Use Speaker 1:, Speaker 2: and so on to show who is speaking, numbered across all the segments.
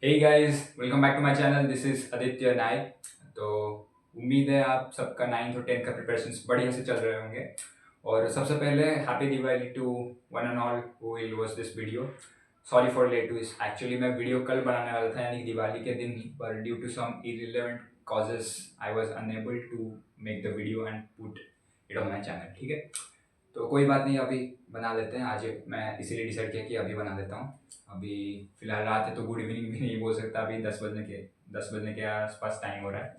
Speaker 1: Hey guys, welcome back to my channel. This is Aditya Nayak. तो उम्मीद है आप सबका 9th और 10th का प्रिपरेशंस बढ़िया से चल रहे होंगे। और सबसे पहले happy Diwali to one and all who will watch this video. Sorry for late to इस एक्चुअली मैं वीडियो कल बनाने वाला था, यानी कि दिवाली के दिन ही, पर due to some irrelevant causes I was unable to make the video and put it on my channel. ठीक है, तो कोई बात नहीं, अभी बना लेते हैं। आज मैं इसीलिए डिसाइड किया कि अभी बना लेता हूँ। अभी फिलहाल रात है तो गुड इवनिंग भी नहीं बोल सकता, अभी 10 बजने के आसपास टाइम हो रहा है।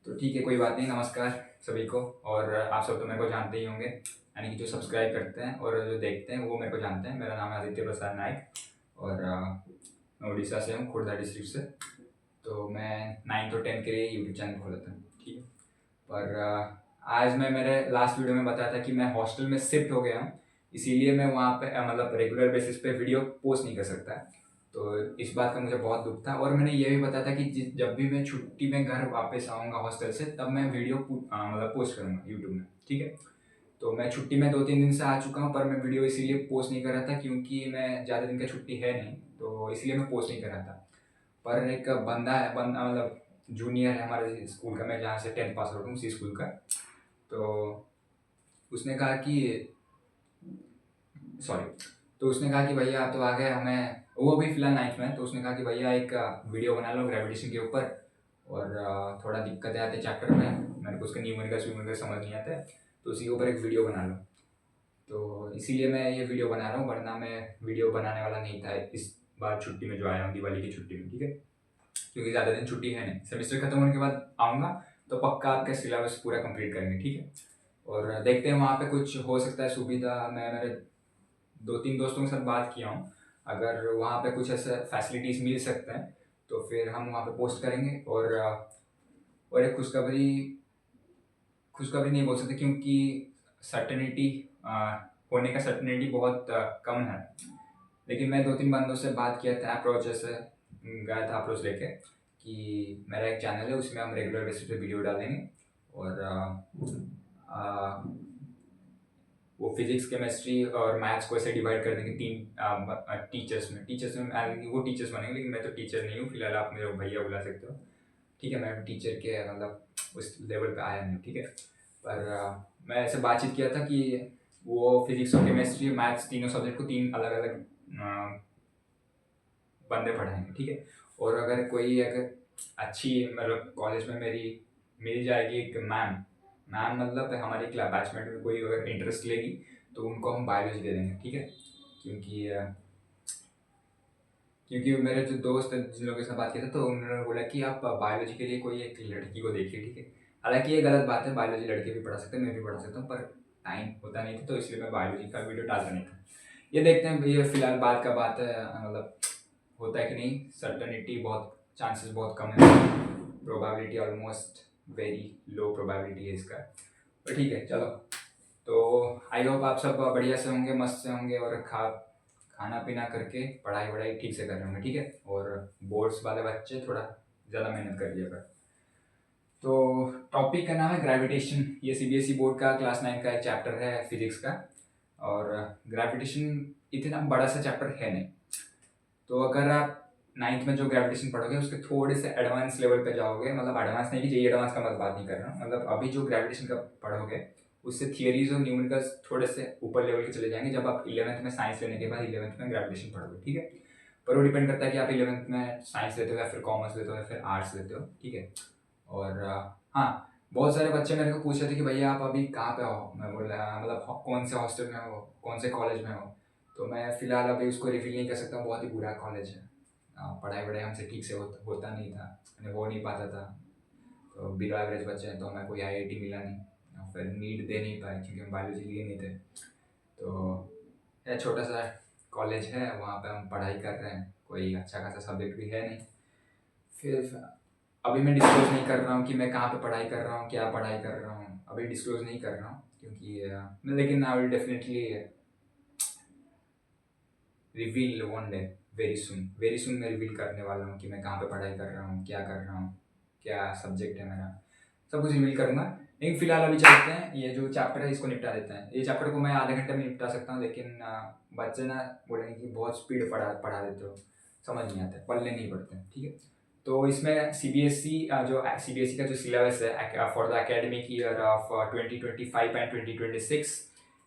Speaker 1: तो ठीक है, कोई बात नहीं। नमस्कार सभी को। और आप सब तो मेरे को जानते ही होंगे, यानी कि जो सब्सक्राइब करते हैं और जो देखते हैं वो मेरे को जानते हैं। मेरा नाम है आदित्य प्रसाद नायक और मैं उड़ीसा से हूँ, खुर्दा डिस्ट्रिक्ट से। तो मैं 9th और 10th के लिए यूट्यूब चैनल खोला था। ठीक है, पर आज मैं मेरे लास्ट वीडियो में बताया था कि मैं हॉस्टल में शिफ्ट हो गया हूँ, इसीलिए मैं वहाँ पे मतलब रेगुलर बेसिस पे वीडियो पोस्ट नहीं कर सकता। तो इस बात का मुझे बहुत दुख था। और मैंने ये भी बताया था कि जब भी मैं छुट्टी में घर वापस आऊँगा हॉस्टल से, तब मैं वीडियो मतलब पोस्ट करूँगा यूट्यूब में। ठीक है, तो मैं छुट्टी में 2-3 दिन से आ चुका हूँ, पर मैं वीडियो इसीलिए पोस्ट नहीं कर रहा था क्योंकि मैं ज़्यादा दिन का छुट्टी है नहीं, तो इसलिए मैं पोस्ट नहीं कर रहा था। पर एक बंदा मतलब जूनियर है हमारे स्कूल का, मैं जहाँ से 10th पास आउट हूँ उसी स्कूल का। तो उसने कहा कि सॉरी तो उसने कहा कि भैया आप तो आ गए, हमें वो भी फिलहाल 9th में है, तो उसने कहा कि भैया एक वीडियो बना लो ग्रेविटेशन के ऊपर। और थोड़ा दिक्कतें आती है चैप्टर में, मेरे को उसका न्यूमेरिकल समझ नहीं आता है, तो उसी के ऊपर एक वीडियो बना लो। तो इसीलिए मैं ये वीडियो बना रहा हूँ, वरना मैं वीडियो बनाने वाला नहीं था इस बार छुट्टी में जो आया हूँ, दिवाली की छुट्टी में। ठीक है, क्योंकि ज़्यादा दिन छुट्टी है नहीं, सेमेस्टर खत्म होने के बाद आऊँगा तो पक्का आपका सिलेबस पूरा कंप्लीट करेंगे। ठीक है, और देखते हैं वहाँ पे कुछ हो सकता है सुविधा। मैं मेरे 2-3 दोस्तों के साथ बात किया हूँ, अगर वहाँ पे कुछ ऐसे फैसिलिटीज़ मिल सकते हैं तो फिर हम वहाँ पे पोस्ट करेंगे। और एक खुशखबरी नहीं बोल सकते क्योंकि सर्टेनिटी होने का सर्टेनिटी बहुत कम है। लेकिन मैं 2-3 बंदों से बात किया था, अप्रोच से गया था, अप्रोच लेके कि मेरा एक चैनल है, उसमें हम रेगुलर बेसिस पे वीडियो डालेंगे। और आ, वो फिजिक्स केमिस्ट्री और मैथ्स को ऐसे डिवाइड कर देंगे 3 टीचर्स में वो टीचर्स बनेंगे, लेकिन मैं तो टीचर नहीं हूँ फिलहाल, आप मेरे भैया बुला सकते हो। ठीक है, मैं टीचर के मतलब उस लेवल पे आया नहीं। ठीक है, पर मैं ऐसे बातचीत किया था कि वो फिजिक्स और केमिस्ट्री मैथ्स तीनों सब्जेक्ट को 3 अलग अलग बंदे पढ़ाएंगे। ठीक है, और अगर अच्छी मतलब कॉलेज में मेरी मिल जाएगी एक मैम मैम मतलब हमारी क्लास बैचमेट में कोई अगर इंटरेस्ट लेगी तो उनको हम बायोलॉजी दे देंगे। ठीक है, क्योंकि क्योंकि मेरे जो दोस्त हैं जिन लोगों के साथ बात किया था, तो उन्होंने बोला कि आप बायोलॉजी के लिए कोई एक लड़की को देखिए। ठीक है, हालांकि ये गलत बात है, बायोलॉजी लड़के भी पढ़ा सकते हैं, मैं भी पढ़ा सकता हूँ, पर टाइम होता नहीं था, तो इसलिए मैं बायोलॉजी का वीडियो डालता नहीं था। ये देखते हैं, ये फिलहाल बात का बात है, मतलब होता है कि नहीं, सर्टनिटी बहुत, चांसेस बहुत कम है, probability almost very low probability है इसका। तो ठीक है, चलो। तो आई होप आप सब बढ़िया से होंगे, मस्त से होंगे, और खाना पीना करके पढ़ाई वढ़ाई ठीक से कर रहे होंगे। ठीक है, और बोर्ड्स वाले बच्चे थोड़ा ज़्यादा मेहनत कर लिया। तो टॉपिक का नाम है ग्रेविटेशन। ये सीबीएसई बोर्ड का क्लास 9 का एक चैप्टर है फिजिक्स का। और ग्रेविटेशन इतना बड़ा सा चैप्टर है नहीं, तो अगर आप 9th में जो ग्रेविटेशन पढ़ोगे उसके थोड़े से एडवांस लेवल पे जाओगे, मतलब एडवांस नहीं कि जेई एडवांस का मैं बात नहीं कर रहा हूँ, मतलब अभी जो ग्रेविटेशन का पढ़ोगे उससे थियरीज और न्यूमेरिकल्स थोड़े से ऊपर लेवल के चले जाएंगे जब आप 11th में साइंस लेने के बाद 11th में ग्रेविटेशन पढ़ोगे। ठीक है, पर वो डिपेंड करता है कि आप 11th में साइंस लेते हो या फिर कॉमर्स लेते हो या फिर आर्ट्स लेते हो। ठीक है, और हाँ, बहुत सारे बच्चे मेरे को पूछ रहे थे कि भैया आप अभी कहाँ पे हो। मैं बोल रहा मतलब कौन से हॉस्टल में हो, कौन से कॉलेज में हो। तो मैं फ़िलहाल अभी उसको रिवील नहीं कर सकता, बहुत ही बुरा कॉलेज है। पढ़ाई वढ़ाई हमसे ठीक से होता नहीं था, मैंने हो नहीं पाता था। तो बिलो एवरेज बच्चे हैं, तो हमें कोई आईआईटी मिला नहीं, फिर नीट दे नहीं पाए क्योंकि हम बायोलॉजी लिए नहीं थे। तो यह छोटा सा कॉलेज है, वहाँ पे हम पढ़ाई कर रहे हैं, कोई अच्छा खासा सब्जेक्ट भी है नहीं। फिर अभी मैं डिस्क्लोज नहीं कर रहा हूँ कि मैं कहाँ पे पढ़ाई कर रहा हूँ, क्या पढ़ाई कर रहा हूँ, अभी डिस्क्लोज नहीं कर रहा हूँ क्योंकि लेकिन I will definitely reveal one day, very soon मैं रिवील करने वाला हूँ कि मैं कहाँ पे पढ़ाई कर रहा हूँ, क्या कर रहा हूँ, क्या सब्जेक्ट है मेरा, सब कुछ रिवील करूँगा। लेकिन फिलहाल अभी चलते हैं, ये जो चैप्टर है इसको निपटा देते हैं। ये चैप्टर को मैं आधे घंटे में निपटा सकता हूँ, लेकिन बच्चे ना बोलेंगे कि बहुत स्पीड पढ़ा पढ़ा देते हो, समझ नहीं आते, पढ़ने नहीं पड़ते हैं, ठीक है। तो इसमें सीबीएसई जो सीबीएसई का जो सिलेबस है for the academic year of 2025 and 2026,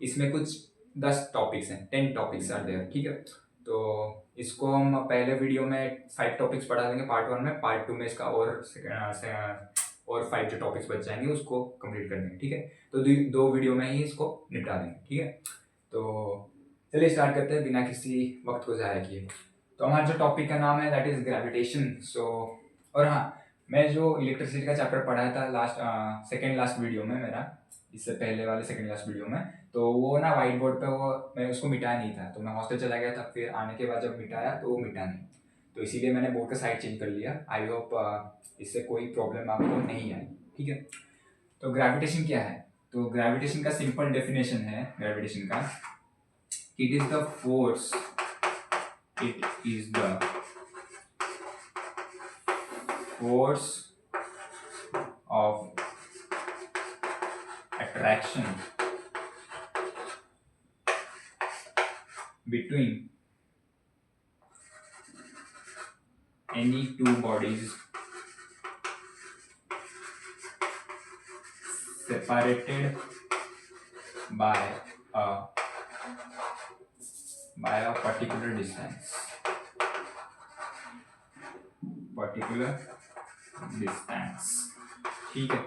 Speaker 1: इसमें कुछ 10 टॉपिक्स हैं, 10 टॉपिक्स आर देयर, ठीक है। तो इसको हम पहले वीडियो में 5 टॉपिक्स पढ़ा देंगे पार्ट 1 में, पार्ट 2 में इसका और 5 जो टॉपिक्स बच जाएंगे उसको कंप्लीट कर देंगे, ठीक है। तो दो वीडियो में ही इसको निपटा देंगे, ठीक है। तो चलिए स्टार्ट करते हैं बिना किसी वक्त को ज़ाया किए। तो हमारा जो टॉपिक का नाम है दैट इज़ ग्रेविटेशन। सो और हाँ, मैं जो इलेक्ट्रिसिटी का चैप्टर पढ़ाया था लास्ट सेकेंड लास्ट वीडियो में मेरा, इससे पहले वाले सेकेंड लास्ट वीडियो में, तो वो ना वाइट बोर्ड पे वो मैं उसको मिटाया नहीं था, तो मैं हॉस्टल चला गया था, फिर आने के बाद जब मिटाया तो वो मिटा नहीं, तो इसीलिए मैंने बोर्ड का साइड चेंज कर लिया। आई होप इससे कोई प्रॉब्लम आपको नहीं आई, ठीक है। तो ग्रेविटेशन क्या है? तो ग्रेविटेशन का सिंपल डेफिनेशन है ग्रेविटेशन का, it is the force, it is the force of attraction between any two bodies separated by a particular distance, ठीक है।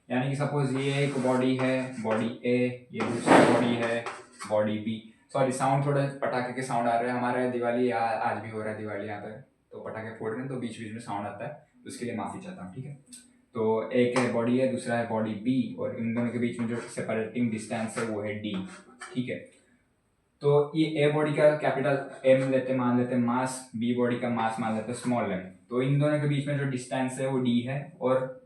Speaker 1: यानी कि सपोज ये एक बॉडी है, बॉडी ए, ये दूसरी बॉडी है, बॉडी बी। सॉरी साउंड थोड़ा पटाखे के साउंड आ रहे हैं, हमारे दिवाली आज भी हो रहा है, दिवाली यहाँ पे, तो पटाखे फोड़ रहे हैं, तो बीच बीच में साउंड आता है, तो उसके लिए माफ़ी चाहता हूँ, ठीक है। तो एक है बॉडी है, दूसरा है बॉडी बी, और इन दोनों के बीच में जो सेपरेटिंग डिस्टेंस है वो है डी, ठीक है। तो ये ए बॉडी का कैपिटल एम लेते मान लेते हैं मास, बी बॉडी का मास मान लेते हैं स्मॉल एम, तो इन दोनों के बीच में जो डिस्टेंस है वो डी है, और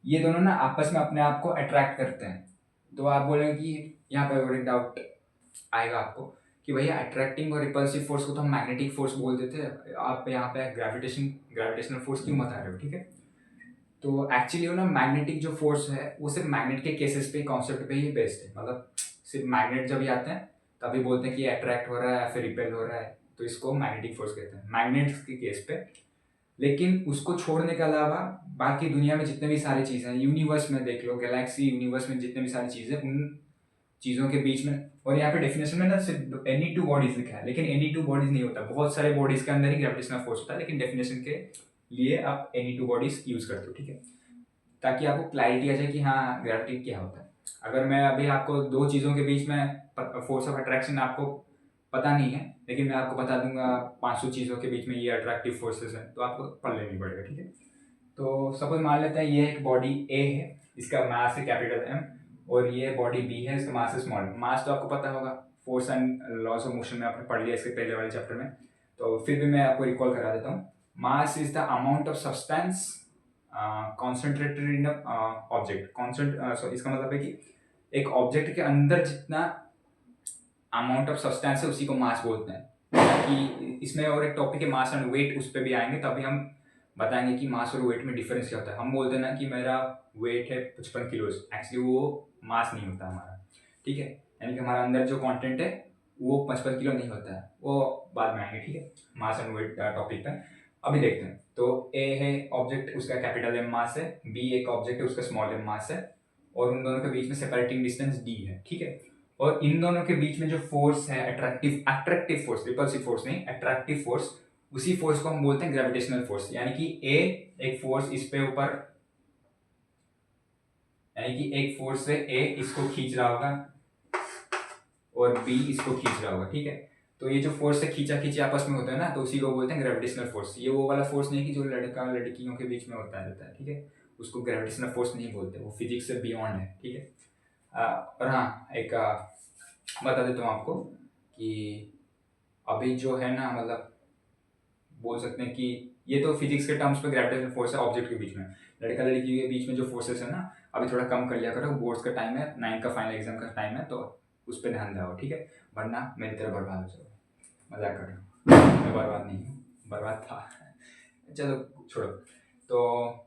Speaker 1: ये दोनों ना आपस में अपने आप को अट्रैक्ट करते हैं। तो आप बोलेंगे कि यहाँ पर एक डाउट आएगा आपको कि भैया अट्रैक्टिंग और रिपल्सिव फोर्स को तो हम मैग्नेटिक फोर्स बोल देते हैं, आप यहाँ पे ग्रेविटेशनल फोर्स क्यों बता रहे हो, ठीक है। तो एक्चुअली वो ना मैग्नेटिक जो फोर्स है वो सिर्फ मैग्नेट के केसेस पे, कॉन्सेप्ट पे ही बेस्ड है, मतलब सिर्फ मैग्नेट जब भी आते हैं तभी बोलते हैं कि अट्रैक्ट हो रहा है फिर रिपेल हो रहा है, तो इसको मैग्नेटिक फोर्स कहते हैं मैग्नेट के केस पे। लेकिन उसको छोड़ने के अलावा बाकी दुनिया में जितने भी सारी चीज़ें हैं, यूनिवर्स में देख लो, गैलेक्सी यूनिवर्स में जितने भी सारी चीज़ें, उन चीज़ों के बीच में, और यहाँ पे डेफिनेशन में ना सिर्फ एनी टू बॉडीज लिखा है, लेकिन एनी टू बॉडीज नहीं होता, बहुत सारे बॉडीज के अंदर ही ग्रेविटेशनल फोर्स होता है, लेकिन डेफिनेशन के लिए आप एनी टू बॉडीज यूज करते हो, ठीक है, ताकि आपको क्लैरिटी आ जाए कि हाँ ग्रेविटी क्या होता है। अगर मैं अभी आपको दो चीज़ों के बीच में फोर्स ऑफ अट्रैक्शन आपको पता नहीं है, लेकिन मैं आपको बता दूंगा 500 चीज़ों के बीच में ये अट्रैक्टिव फोर्सेस हैं, तो आपको पढ़ लेनी पड़ेगा, ठीक है। तो सपोज मान लेते हैं ये एक बॉडी ए है, इसका मास है कैपिटल एम, और ये बॉडी बी है, इसका मास है स्मॉल। मास तो आपको पता होगा, force and loss of motion में आपने पढ़ लिया इसके पहले वाले चैप्टर में, तो फिर भी मैं आपको रिकॉल करा देता हूँ। Mass is the amount of substance concentrated in object. So इसका मतलब है कि एक ऑब्जेक्ट के अंदर जितना अमाउंट ऑफ सब्सटेंस है उसी को मास बोलते हैं। कि इसमें और एक टॉपिक है मास एंड वेट, उस पर भी आएंगे, तभी हम बताएंगे कि मास और वेट में डिफरेंस क्या होता है। हम बोलते हैं ना कि मेरा वेट है 55 किलो, एक्चुअली वो मास नहीं होता हमारा, ठीक है। यानी कि हमारा अंदर जो कंटेंट है वो 55 किलो नहीं होता है, वो बाद में आएंगे, ठीक है, मास एंड वेट टॉपिक पे। अभी देखते हैं। तो ए है ऑब्जेक्ट, उसका कैपिटल एम मास है, बी एक ऑब्जेक्ट है, उसका स्मॉल एम मास है, और उन दोनों के बीच में सेपरेटिंग डिस्टेंस डी है, ठीक है। और इन दोनों के बीच में जो फोर्स है अट्रैक्टिव फोर्स, रिपल्सिव फोर्स नहीं, अट्रैक्टिव फोर्स, उसी फोर्स को हम बोलते हैं ग्रेविटेशनल फोर्स। यानी कि ए एक फोर्स इस पे ऊपर, यानी कि एक फोर्स से ए इसको खींच रहा होगा और बी इसको खींच रहा होगा, ठीक है। तो ये जो फोर्स से खींचा खींची आपस में होता है ना, तो उसी को बोलते हैं ग्रेविटेशनल फोर्स। ये वो वाला फोर्स नहीं कि जो लड़का लड़कियों के बीच में होता रहता है, ठीक है, उसको ग्रेविटेशनल फोर्स नहीं बोलते, वो फिजिक्स से बियॉन्ड है, ठीक है। और हाँ एक बता देता हूँ आपको कि अभी जो है ना, मतलब बोल सकते हैं कि ये तो फिजिक्स के टर्म्स पे ग्रेविटेशनल फोर्स है ऑब्जेक्ट के बीच में, लड़का लड़की के बीच में जो फोर्सेस है ना, अभी थोड़ा कम कर लिया करो, बोर्ड्स का टाइम है, 9 का फाइनल एग्जाम का टाइम है, तो उस पर ध्यान दो, ठीक है, वरना मेरी तरह बर्बाद हो जाओ। मजाक कर रहा हूँ, मैं बर्बाद नहीं हूँ, बर्बाद था चलो छोड़ो। तो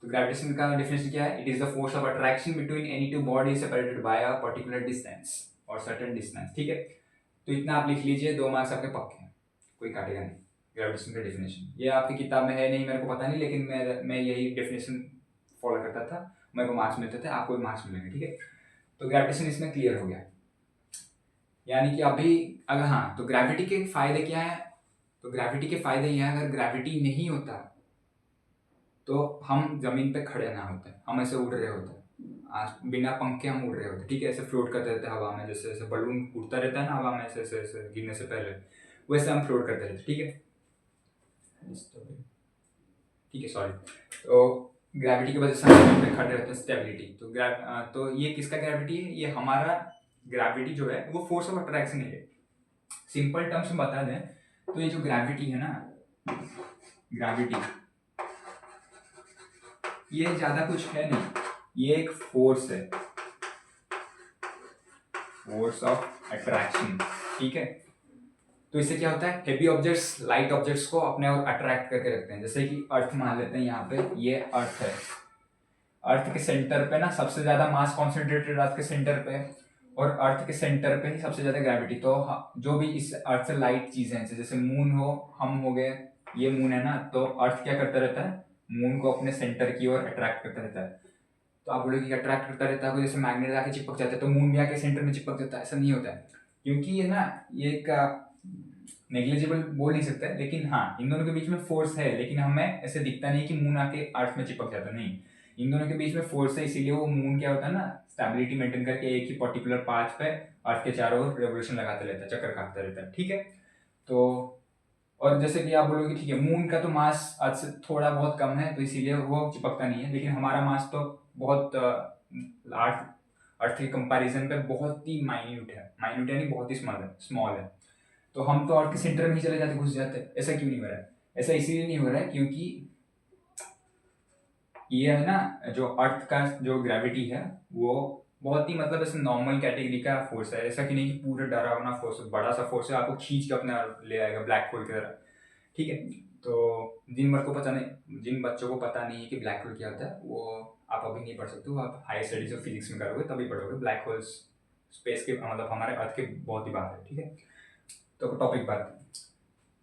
Speaker 1: ग्रेविटेशन का डेफिनेशन क्या है? It is the force of attraction between any two bodies separated by a particular distance और सर्टेन डिस्टेंस, ठीक है। तो इतना आप लिख लीजिए, 2 मार्क्स आपके पक्के हैं, कोई काटेगा नहीं। ग्रेविटेशन का डेफिनेशन। ये आपकी किताब में है नहीं, मेरे को पता नहीं, लेकिन मैं यही डेफिनेशन फॉलो करता था, मेरे को मार्क्स मिलते थे, आपको भी मार्क्स मिलेंगे, ठीक है। तो ग्रेविटेशन इसमें क्लियर हो गया। यानी कि अभी अगर हाँ, तो ग्रेविटी के फायदे क्या है? तो ग्रेविटी के फायदे ये हैं, अगर ग्रेविटी नहीं होता तो हम जमीन पे खड़े ना होते, हम ऐसे उड़ रहे होते, बिना पंख के हम उड़ रहे होते, ठीक है। ऐसे फ्लोट करते रहते हवा में, जैसे जैसे बलून उड़ता रहता है ना हवा में, ऐसे ऐसे ऐसे गिरने से पहले, वैसे हम फ्लोट करते रहते, ठीक है। ठीक है, सॉरी। तो ग्रेविटी की वजह से हम जमीन पे खड़े रहते हैं, स्टेबिलिटी। तो ये किसका ग्रेविटी है? ये हमारा ग्रेविटी जो है वो फोर्स ऑफ अट्रैक्शन है। सिंपल टर्म्स में बता दें तो ये जो ग्रेविटी है ना, ग्रेविटी ये ज्यादा कुछ है नहीं, ये एक फोर्स है, फोर्स ऑफ अट्रैक्शन, ठीक है। तो इससे क्या होता है, हेवी ऑब्जेक्ट्स लाइट ऑब्जेक्ट्स को अपने और अट्रैक्ट करके रखते हैं। जैसे कि अर्थ मान लेते हैं, यहाँ पे ये अर्थ है, अर्थ के सेंटर पे ना सबसे ज्यादा मास कॉन्सेंट्रेटेड अर्थ के सेंटर पे है, और अर्थ के सेंटर पे ही सबसे ज्यादा ग्रेविटी। तो जो भी इस अर्थ से लाइट चीजें हैं, जैसे मून हो, हम हो गए, ये मून है ना, तो अर्थ क्या करता रहता है, मून को अपने सेंटर की ओर अट्रैक्ट करता रहता है। तो आप बोलोगे कि अट्रैक्ट करता रहता है, जैसे मैग्नेट आके चिपक जाता है तो मून भी आके सेंटर में चिपक जाता है, ऐसा नहीं होता है। क्योंकि ये ना, ये एक नेग्लिजिबल बोल नहीं सकता, लेकिन हाँ इन दोनों के बीच में फोर्स है, लेकिन हमें ऐसे दिखता नहीं कि मून आके अर्थ में चिपक जाता, नहीं, इन दोनों के बीच में फोर्स है, इसीलिए वो मून क्या होता है ना, स्टेबिलिटी मेंटेन करके एक ही पर्टिकुलर पाथ पे अर्थ के चारों ओर रेवोल्यूशन लगाता रहता है, चक्कर काटता रहता है, ठीक है। तो और जैसे कि आप बोलोगे ठीक है, मून का तो मास अर्थ से थोड़ा बहुत कम है, तो इसीलिए वो चिपकता नहीं है, लेकिन हमारा मास तो बहुत अर्थ के कंपैरिजन पे बहुत ही माइन्यूट है, माइन्यूट यानी बहुत ही स्मॉल है। तो हम तो अर्थ के सेंटर में ही चले जाते, घुस जाते, ऐसा क्यों नहीं हो रहा है? ऐसा इसीलिए नहीं हो रहा है क्योंकि ये है ना, जो अर्थ का जो ग्रेविटी है वो बहुत ही मतलब ऐसे नॉर्मल कैटेगरी का फोर्स है, ऐसा कि नहीं कि पूरा डरावना फोर्स, बड़ा सा फोर्स है, आपको खींच के अपने ले आएगा ब्लैक होल की तरह, ठीक है। तो जिन बच्चों को पता नहीं है कि ब्लैक होल क्या होता है, वो आप अभी नहीं पढ़ सकते हो, आप हायर स्टडीज ऑफ फिजिक्स में करोगे तभी पढ़ोगे। ब्लैक होल्स स्पेस के मतलब हमारे अर्थ के बहुत ही बाहर है, ठीक है। तो टॉपिक बात,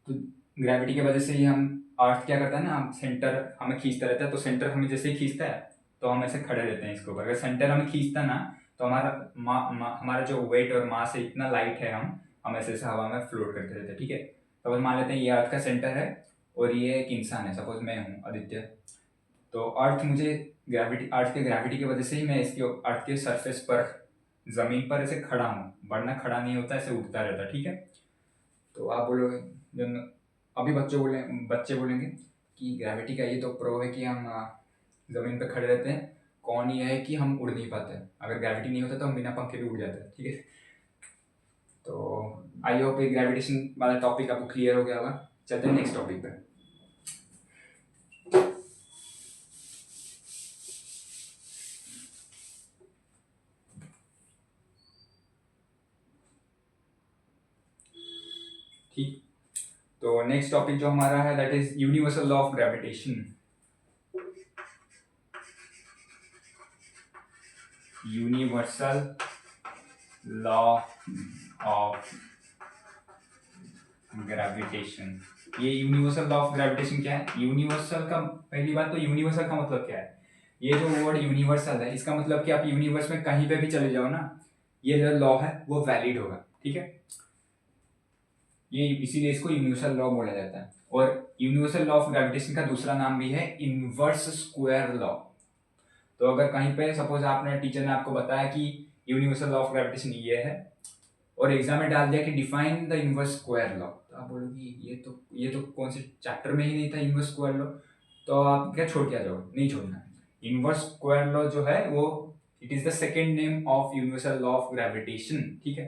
Speaker 1: तो ग्रेविटी की वजह से ही हम, अर्थ क्या करता है ना, हम सेंटर हमें खींचता रहता है, तो सेंटर हमें जैसे ही खींचता है तो हम ऐसे खड़े रहते हैं इसके ऊपर। अगर सेंटर हमें खींचता ना, तो हमारा जो वेट और मास है इतना लाइट है, हम ऐसे ऐसे हवा में फ्लोट करते रहते हैं, ठीक है। तो अब मान लेते हैं ये अर्थ का सेंटर है और ये एक इंसान है, सपोज मैं हूँ आदित्य। तो अर्थ के ग्रेविटी की वजह से ही मैं इसके अर्थ के सरफेस पर, जमीन पर ऐसे खड़ा हूँ, वरना खड़ा नहीं होता, ऐसे उड़ता रहता, ठीक है। तो आप बोलोगे, अभी बच्चे बोलेंगे कि ग्रेविटी का ये तो प्रो है कि हम जमीन पर खड़े रहते हैं, कौन ये है कि हम उड़ नहीं पाते, अगर ग्रेविटी नहीं होता तो हम बिना पंखे भी उड़ जाते हैं, ठीक है। तो आई होप ये ग्रेविटेशन वाला टॉपिक आपको क्लियर हो गया होगा। चलते हैं नेक्स्ट टॉपिक पे। ठीक, तो नेक्स्ट टॉपिक जो हमारा है that is universal law of gravitation. Universal law of gravitation. ये यूनिवर्सल लॉ ऑफ ग्रेविटेशन क्या है? यूनिवर्सल का पहली बात तो यूनिवर्सल का मतलब क्या है? ये जो वर्ड यूनिवर्सल है इसका मतलब कि आप यूनिवर्स में कहीं पे भी चले जाओ ना, ये जो लॉ है वो वैलिड होगा, ठीक है। ये इसीलिए इसको यूनिवर्सल लॉ बोला जाता है। और यूनिवर्सल लॉ ऑफ ग्रेविटेशन का दूसरा नाम भी है इनवर्स स्क्वायर लॉ। तो अगर कहीं पे सपोज आपने टीचर ने आपको बताया कि यूनिवर्सल लॉ ऑफ ग्रेविटेशन ये है, और एग्जाम में डाल दिया कि define the inverse square law, तो आप बोलोगे ये तो कौन से चैप्टर में ही नहीं था इनवर्स स्क्वायर लॉ, तो आप क्या छोड़ के आ जाओगे? नहीं छोड़ना है। इनवर्स स्क्वायर लॉ जो है वो it is the second name of universal law of gravitation, ठीक है।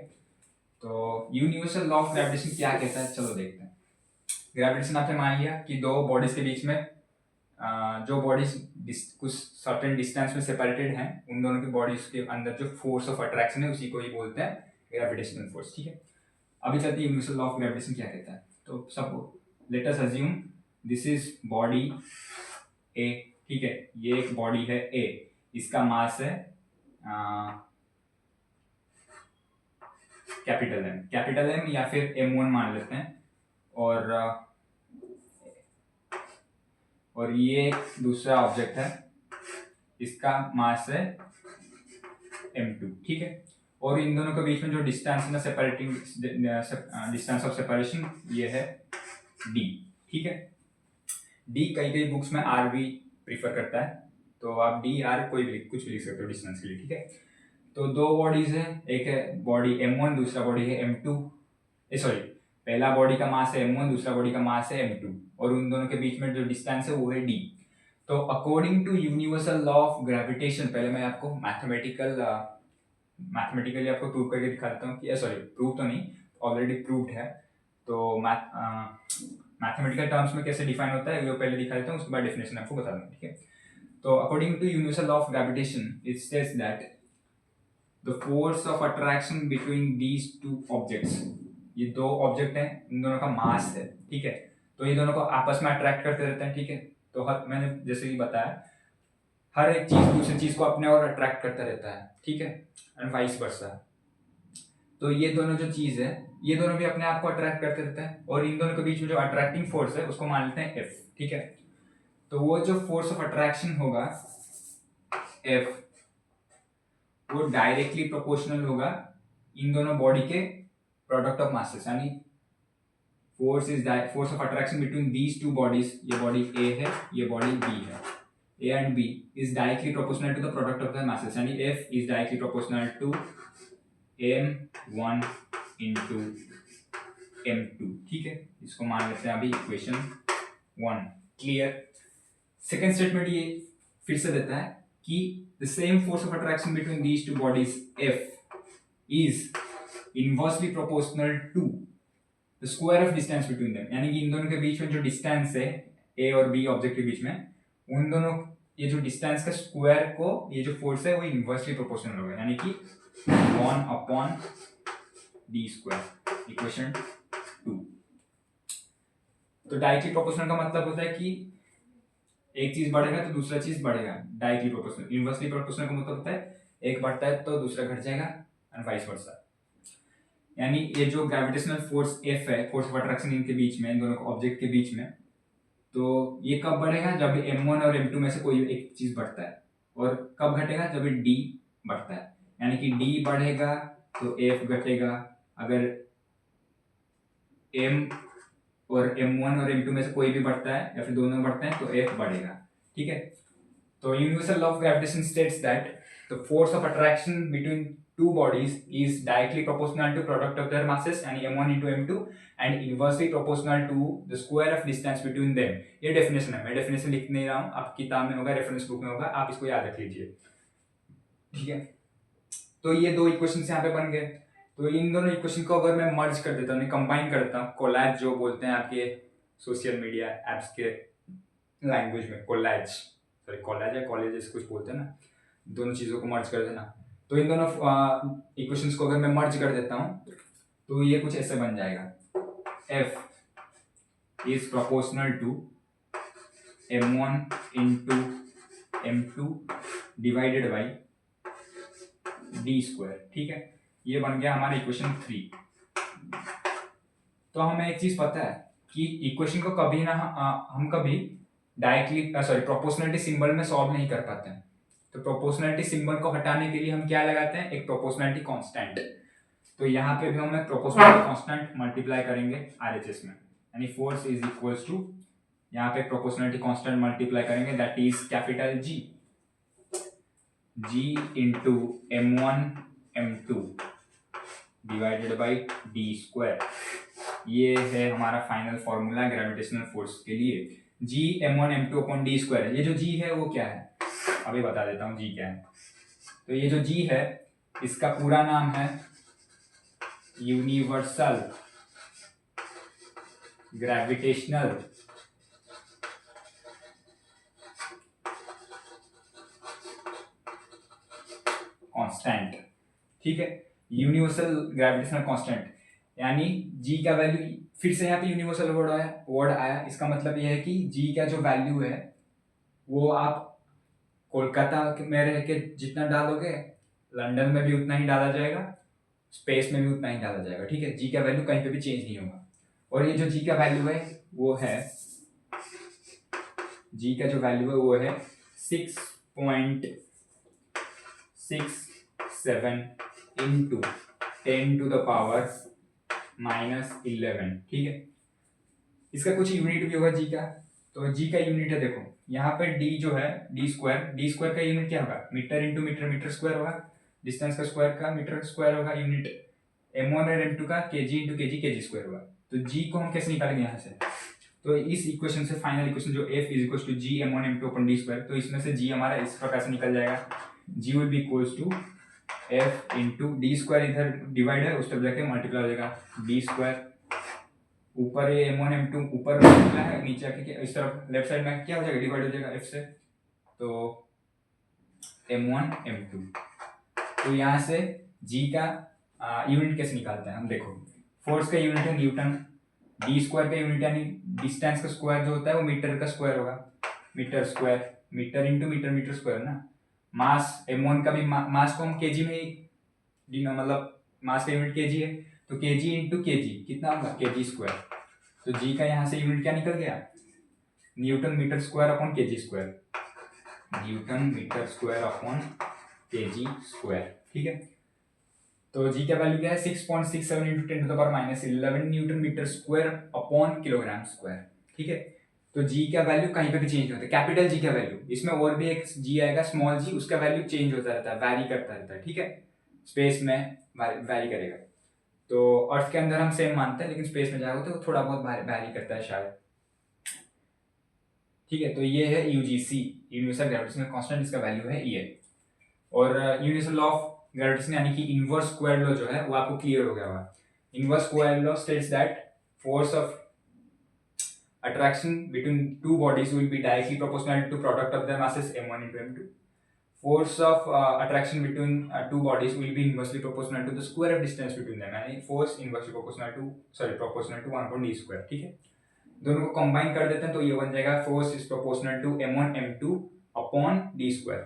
Speaker 1: तो यूनिवर्सल लॉ ऑफ ग्रेविटेशन क्या कहता है, चलो देखते हैं। ग्रेविटेशन आपने मान लिया कि दो बॉडीज के बीच में जो बॉडीज कुछ सर्टेन डिस्टेंस में सेपरेटेड हैं, उन दोनों की बॉडीज के अंदर जो फोर्स ऑफ अट्रैक्शन है उसी को ही बोलते हैं ग्रेविटेशनल फोर्स, ठीक है। अभी चलते हैं यूनिवर्सल लॉ ऑफ ग्रेविटेशन क्या कहता है। तो सब let us assume this is body A, ठीक है, ये एक बॉडी है ए, इसका मास है कैपिटल एम या फिर M1 मान लेते हैं, और और ये दूसरा ऑब्जेक्ट है, इसका मास है m2, ठीक है। और इन दोनों के बीच में जो डिस्टेंस है ना, सेपरेटिंग डिस्टेंस ऑफ सेपरेशन, ये है d, ठीक है। d कई कई बुक्स में r भी प्रीफर करता है, तो आप d r कोई भी कुछ भी लिख सकते हो डिस्टेंस के लिए, ठीक है। तो दो बॉडीज है, एक है बॉडी m1, दूसरा बॉडी है m2, सॉरी, पहला बॉडी का मास है m1, दूसरा बॉडी का मास है m2, और उन दोनों के बीच में जो डिस्टेंस है वो है d। तो according to universal law of gravitation, पहले मैं आपको मैथमेटिकली आपको प्रूव करके दिखा देता हूँ कि, सॉरी प्रूव तो नहीं, ऑलरेडी प्रूव्ड है। तो मैथमेटिकल टर्म्स में कैसे डिफाइन होता है वो पहले दिखा देता हूँ, उसके बाद डेफिनेशन आपको बता दूंगा, ठीक है। तो according to universal law of gravitation it states that the force of attraction between these two objects, ये दो ऑब्जेक्ट हैं, इन दोनों का मास है, ठीक है। तो ये दोनों को आपस में अट्रैक्ट करते रहते हैं, ठीक है। तो मैंने जैसे कि बताया, हर एक चीज दूसरी चीज को अपने और अट्रैक्ट करता रहता है, ठीक है, एंड वाइस वर्सा। तो ये दोनों जो चीज है, ये दोनों भी अपने आप को अट्रैक्ट करते रहते हैं, और इन दोनों के बीच में जो अट्रैक्टिंग फोर्स है उसको मान लेते हैं F, ठीक है। तो वो जो फोर्स ऑफ अट्रैक्शन होगा F, वो डायरेक्टली प्रोपोर्शनल होगा इन दोनों बॉडी के प्रोडक्ट ऑफ मासेस, यानी force of attraction between these two bodies, ये बॉडी A है, ये बॉडी B है, A and B is directly proportional to the product of the masses, यानी F is directly proportional to m1 into m2, ठीक है। इसको मान लेते हैं अभी इक्वेशन 1, क्लियर। सेकेंड स्टेटमेंट ये फिर से देता है कि the same force of attraction between these two bodies F is inversely proportional to the square of distance between them, यानी कि इन दोनों के बीच में जो डिस्टेंस है A और B ऑब्जेक्ट के बीच में, उन दोनों ये जो डिस्टेंस का स्क्वायर को ये जो फोर्स है वो इनवर्सली प्रोपोर्शनल होगा, यानी कि 1/d², इक्वेशन 2। तो डायरेक्टली प्रोपोर्शनल का मतलब होता है कि एक चीज बढ़ेगा तो दूसरा चीज बढ़ेगा, डायरेक्टली प्रोपोर्शनल। इनवर्सली प्रोपोर्शनल का मतलब होता है एक बढ़ता है तो दूसरा घट जाएगा, एंड वाइस वर्सा। यानी ये जो ग्रेविटेशनल फोर्स F है, फोर्स ऑफ अट्रैक्शन इनके बीच में, इन दोनों ऑब्जेक्ट के बीच में, तो ये कब बढ़ेगा, जब m1 और m2 में से कोई एक चीज बढ़ता है, और कब घटेगा, जब d बढ़ता है, यानी कि d बढ़ेगा तो F घटेगा, अगर m और m1 और m2 में से कोई भी बढ़ता है या फिर दोनों बढ़ते हैं तो F बढ़ेगा, ठीक है। तो universal law of gravitation states that the force of attraction between two bodies is directly proportional to product of their masses, यानी m1 into m2, and inversely proportional to the square of distance between them। ये definition है, मैं definition लिख नहीं रहा हूँ, आप किताब में होगा, रेफरेंस बुक में होगा, आप इसको याद रख लीजिए, ठीक है। तो ये दो इक्वेशन यहाँ पे बन गए। तो इन दोनों इक्वेशन को अगर मैं मर्ज कर देता हूँ, कंबाइन कर देता हूँ, कोलैज जो बोलते हैं आपके सोशल मीडिया एप्स के लैंग्वेज में, कोलैज, सॉरी कोलैज या कॉलेज कुछ बोलते हैं ना, दोनों चीज़ों को मर्ज कर देना। तो इन दोनों इक्वेशंस को अगर मैं मर्ज कर देता हूँ तो ये कुछ ऐसे बन जाएगा, F is proportional to m1 into m2 divided by d², ठीक है। ये बन गया हमारा इक्वेशन 3। तो हमें एक चीज पता है कि इक्वेशन को कभी ना हम कभी डायरेक्टली सॉरी प्रोपोर्शनलिटी सिंबल में सॉल्व नहीं कर पाते हैं। तो प्रोपोर्शनलिटी सिंबल को हटाने के लिए हम क्या लगाते हैं, एक प्रोपोर्शनलिटी कांस्टेंट। तो यहाँ पे भी हम एक प्रोपोर्शनलिटी कांस्टेंट मल्टीप्लाई करेंगे RHS में, यानी फोर्स इज इक्वल्स टू, यहाँ पे प्रोपोर्शनलिटी कांस्टेंट मल्टीप्लाई करेंगे, that is capital G into m1 m2 divided by d²। ये है हमारा फाइनल फॉर्मूला ग्रेविटेशनल फोर्स के लिए, G m1 m2 upon d²। ये जो G है वो क्या है, अभी बता देता हूँ G क्या है। तो ये जो G है इसका पूरा नाम है यूनिवर्सल ग्रेविटेशनल कांस्टेंट, ठीक है। यूनिवर्सल ग्रेविटेशनल कांस्टेंट, यानी G का वैल्यू, फिर से यहाँ पे यूनिवर्सल वर्ड आया, इसका मतलब यह है कि G का जो वैल्यू है वो आप कोलकाता में रह के जितना डालोगे लंदन में भी उतना ही डाला जाएगा, स्पेस में भी उतना ही डाला जाएगा, ठीक है। G का वैल्यू कहीं पे भी चेंज नहीं होगा। और ये जो G का वैल्यू है वो है जी का जो वैल्यू है वो है 6.67 इंटू 10⁻⁻11, ठीक है। इसका कुछ यूनिट भी होगा जी का, तो जी का यूनिट है, देखो यहाँ पे डी जो है डी स्क्वायर का यूनिट क्या होगा, metre into metre, metre square होगा, डिस्टेंस का स्क्वायर का मीटर स्क्वायर होगा यूनिट, m1 और m2 का kg इंटू केजी स्क्वायर होगा। तो जी को हम कैसे निकालेंगे यहाँ से, तो इस इक्वेशन से फाइनल इक्वेशन जो f is equal to G m1 m2 upon d square, तो इसमें से g हमारा इस प्रकार से निकल जाएगा, g will be equals to f into d square, इधर डिवाइड है उस तरफ जाके मल्टीप्लाई हो जाएगा, d स्क्वायर ऊपर ये m1 m2 ऊपर निकला है, नीचे आके इस तरफ लेफ्ट साइड में क्या हो जाएगा, डिवाइड हो जाएगा f से, तो m1 m2। तो यहाँ से g का यूनिट कैसे निकालते हैं हम, देखो फोर्स का यूनिट है न्यूटन, डी स्क्वायर का यूनिट यानी डिस्टेंस का स्क्वायर जो होता है वो मीटर का स्क्वायर होगा, metre square, metre into metre, metre square ना। मास m1 का भी मास को हम केजी में ही मतलब मास का यूनिट केजी है, तो केजी इंटू केजी कितना होगा, केजी स्क्वायर। तो जी का यहाँ से यूनिट क्या निकल गया, newton metre square upon KG square, newton metre square upon KG square, ठीक है। तो जी का वैल्यू क्या है, 6.67 into 10⁻⁻11 newton metre square upon kilogram square, ठीक है। तो जी का वैल्यू कहीं पे भी चेंज होता है, कैपिटल जी का वैल्यू, इसमें और भी एक जी आएगा स्मॉल जी, उसका वैल्यू चेंज होता रहता है, वैरी करता रहता है, ठीक है, स्पेस में वैरी करेगा। तो अर्थ के अंदर हम सेम मानते हैं, लेकिन स्पेस में जाओगे तो थोड़ा बहुत वैरी करता है शायद, ठीक है। तो ये है यूजीसी, यूनिवर्सल ग्रेविटेशनल कांस्टेंट, इसका वैल्यू है ये। और यूनिवर्सल लॉ ऑफ ग्रेविटेशन यानी कि इनवर्स स्क्वायर लॉ जो है वो आपको क्लियर हो गया होगा। Inverse square law states that force of attraction between two bodies will be directly proportional to product of their masses m1 into m2. Force of attraction between two bodies will be inversely proportional to the square of distance between them, यानी force inversely proportional to 1 upon d square, ठीक है। दोनों को combine कर देते हैं तो ये बन जाएगा force is proportional to m1 m2 upon d square।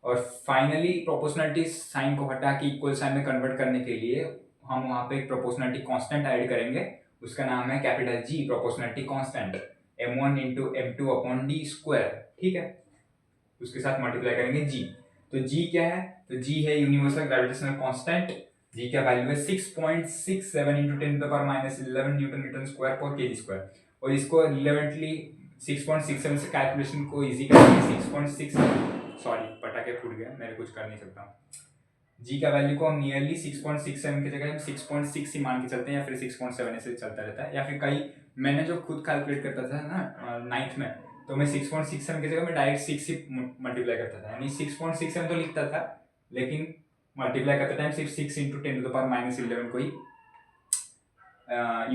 Speaker 1: और फाइनली प्रोपोर्शनलिटी साइन को हटा के इक्वल साइन में कन्वर्ट करने के लिए हम वहां पे एक प्रोपोर्शनलिटी कांस्टेंट ऐड करेंगे, उसका नाम है capital G, proportionality constant, m1 into m2 upon D square, ठीक है। उसके साथ मल्टीप्लाई करेंगे जी। तो जी क्या है, तो जी है यूनिवर्सल ग्रेविटेशनल कांस्टेंट, जी का वैल्यू है 6.67 इंटू 10⁻⁻11 न्यूटन मीटर स्क्वायर पर केजी स्क्वायर। और इसको रिलेवेंटली 6.67 से कैलकुलेशन को इजी करेंगे, 6.6 सॉरी पटाखे फूट गया, मैं कुछ कर नहीं सकता हूँ। जी का वैल्यू को हम नियरली 6.67 की जगह 6.6 ही मान के चलते हैं, या फिर 6.7 ऐसे चलता रहता है, या फिर कई मैंने जो खुद कैलकुलेट करता था ना 9th में, तो मैं 6.67 की जगह मैं डायरेक्ट 6 ही मल्टीप्लाई करता था, यानी 6.67 तो लिखता था, लेकिन मल्टीप्लाई करते टाइम सिर्फ 6 इंटू 10⁻⁻11 को ही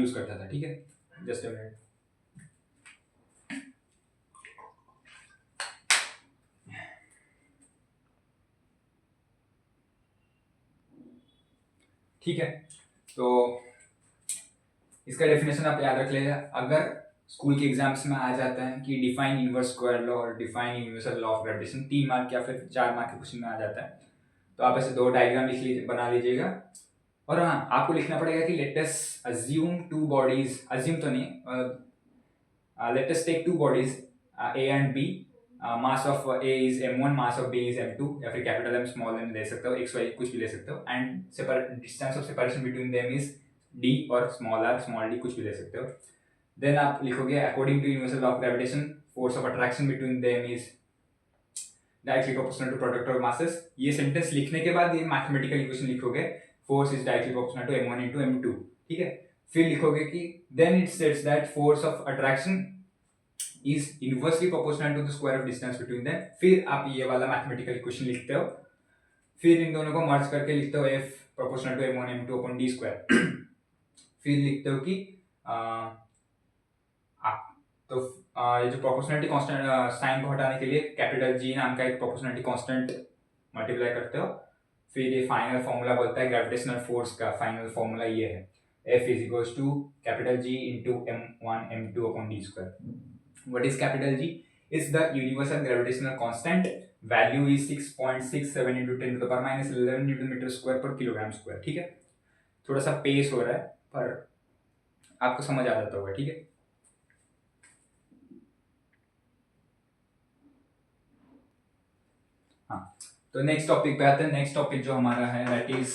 Speaker 1: यूज करता था, ठीक है। Just a minute. ठीक है, तो इसका डेफिनेशन आप याद रख लेगा, अगर स्कूल के एग्जाम्स में आ जाता है कि डिफाइन इनवर्स स्क्वायर लॉ और define universal law of gravitation, 3 mark या फिर 4 मार्क के क्वेश्चन में आ जाता है, तो आप ऐसे 2 डायग्राम बना लीजिएगा। और हाँ, आपको लिखना पड़ेगा कि let us assume 2 bodies, assume तो नहीं, let us take 2 bodies A and B, mass of A is m1, mass of B is m2, या फिर कैपिटल M स्मॉल m ले सकते हो, x y कुछ भी ले सकते हो, and distance of separation between them is d, और स्मॉल r स्मॉल d कुछ भी ले सकते हो। देन आप लिखोगे according to universal law of gravitation force of attraction between them is directly proportional to product of masses. ये sentence लिखने के बाद ये मैथमेटिकल इक्वेशन लिखोगे, force is directly proportional to m1 into m2, ठीक है। फिर लिखोगे कि then it states that force of attraction is inversely proportional to the square of distance between them। फिर आप ये वाला मैथमेटिकल इक्वेशन लिखते हो, फिर इन दोनों को मर्ज करके लिखते हो f proportional to m1 m2 upon d square। फिर लिखते हो कि तो ये जो प्रोपोर्शनलिटी कांस्टेंट साइन को हटाने के लिए कैपिटल जी नाम का एक प्रोपोर्शनलिटी कांस्टेंट मल्टीप्लाई करते हो। फिर ये फाइनल फॉर्मूला बोलता है ग्रेविटेशनल फोर्स का, फाइनल फॉर्मूला ये है F is equals to capital G into m1 m2 upon d square. What is capital G? Is the universal gravitational constant. Value is 6.67 into 10⁻⁻11 newton metre square पर kilogram square, ठीक है। थोड़ा सा pace हो रहा है पर आपको समझ आ जाता होगा, ठीक है। तो नेक्स्ट टॉपिक पे आते हैं। नेक्स्ट टॉपिक जो हमारा है दैट इज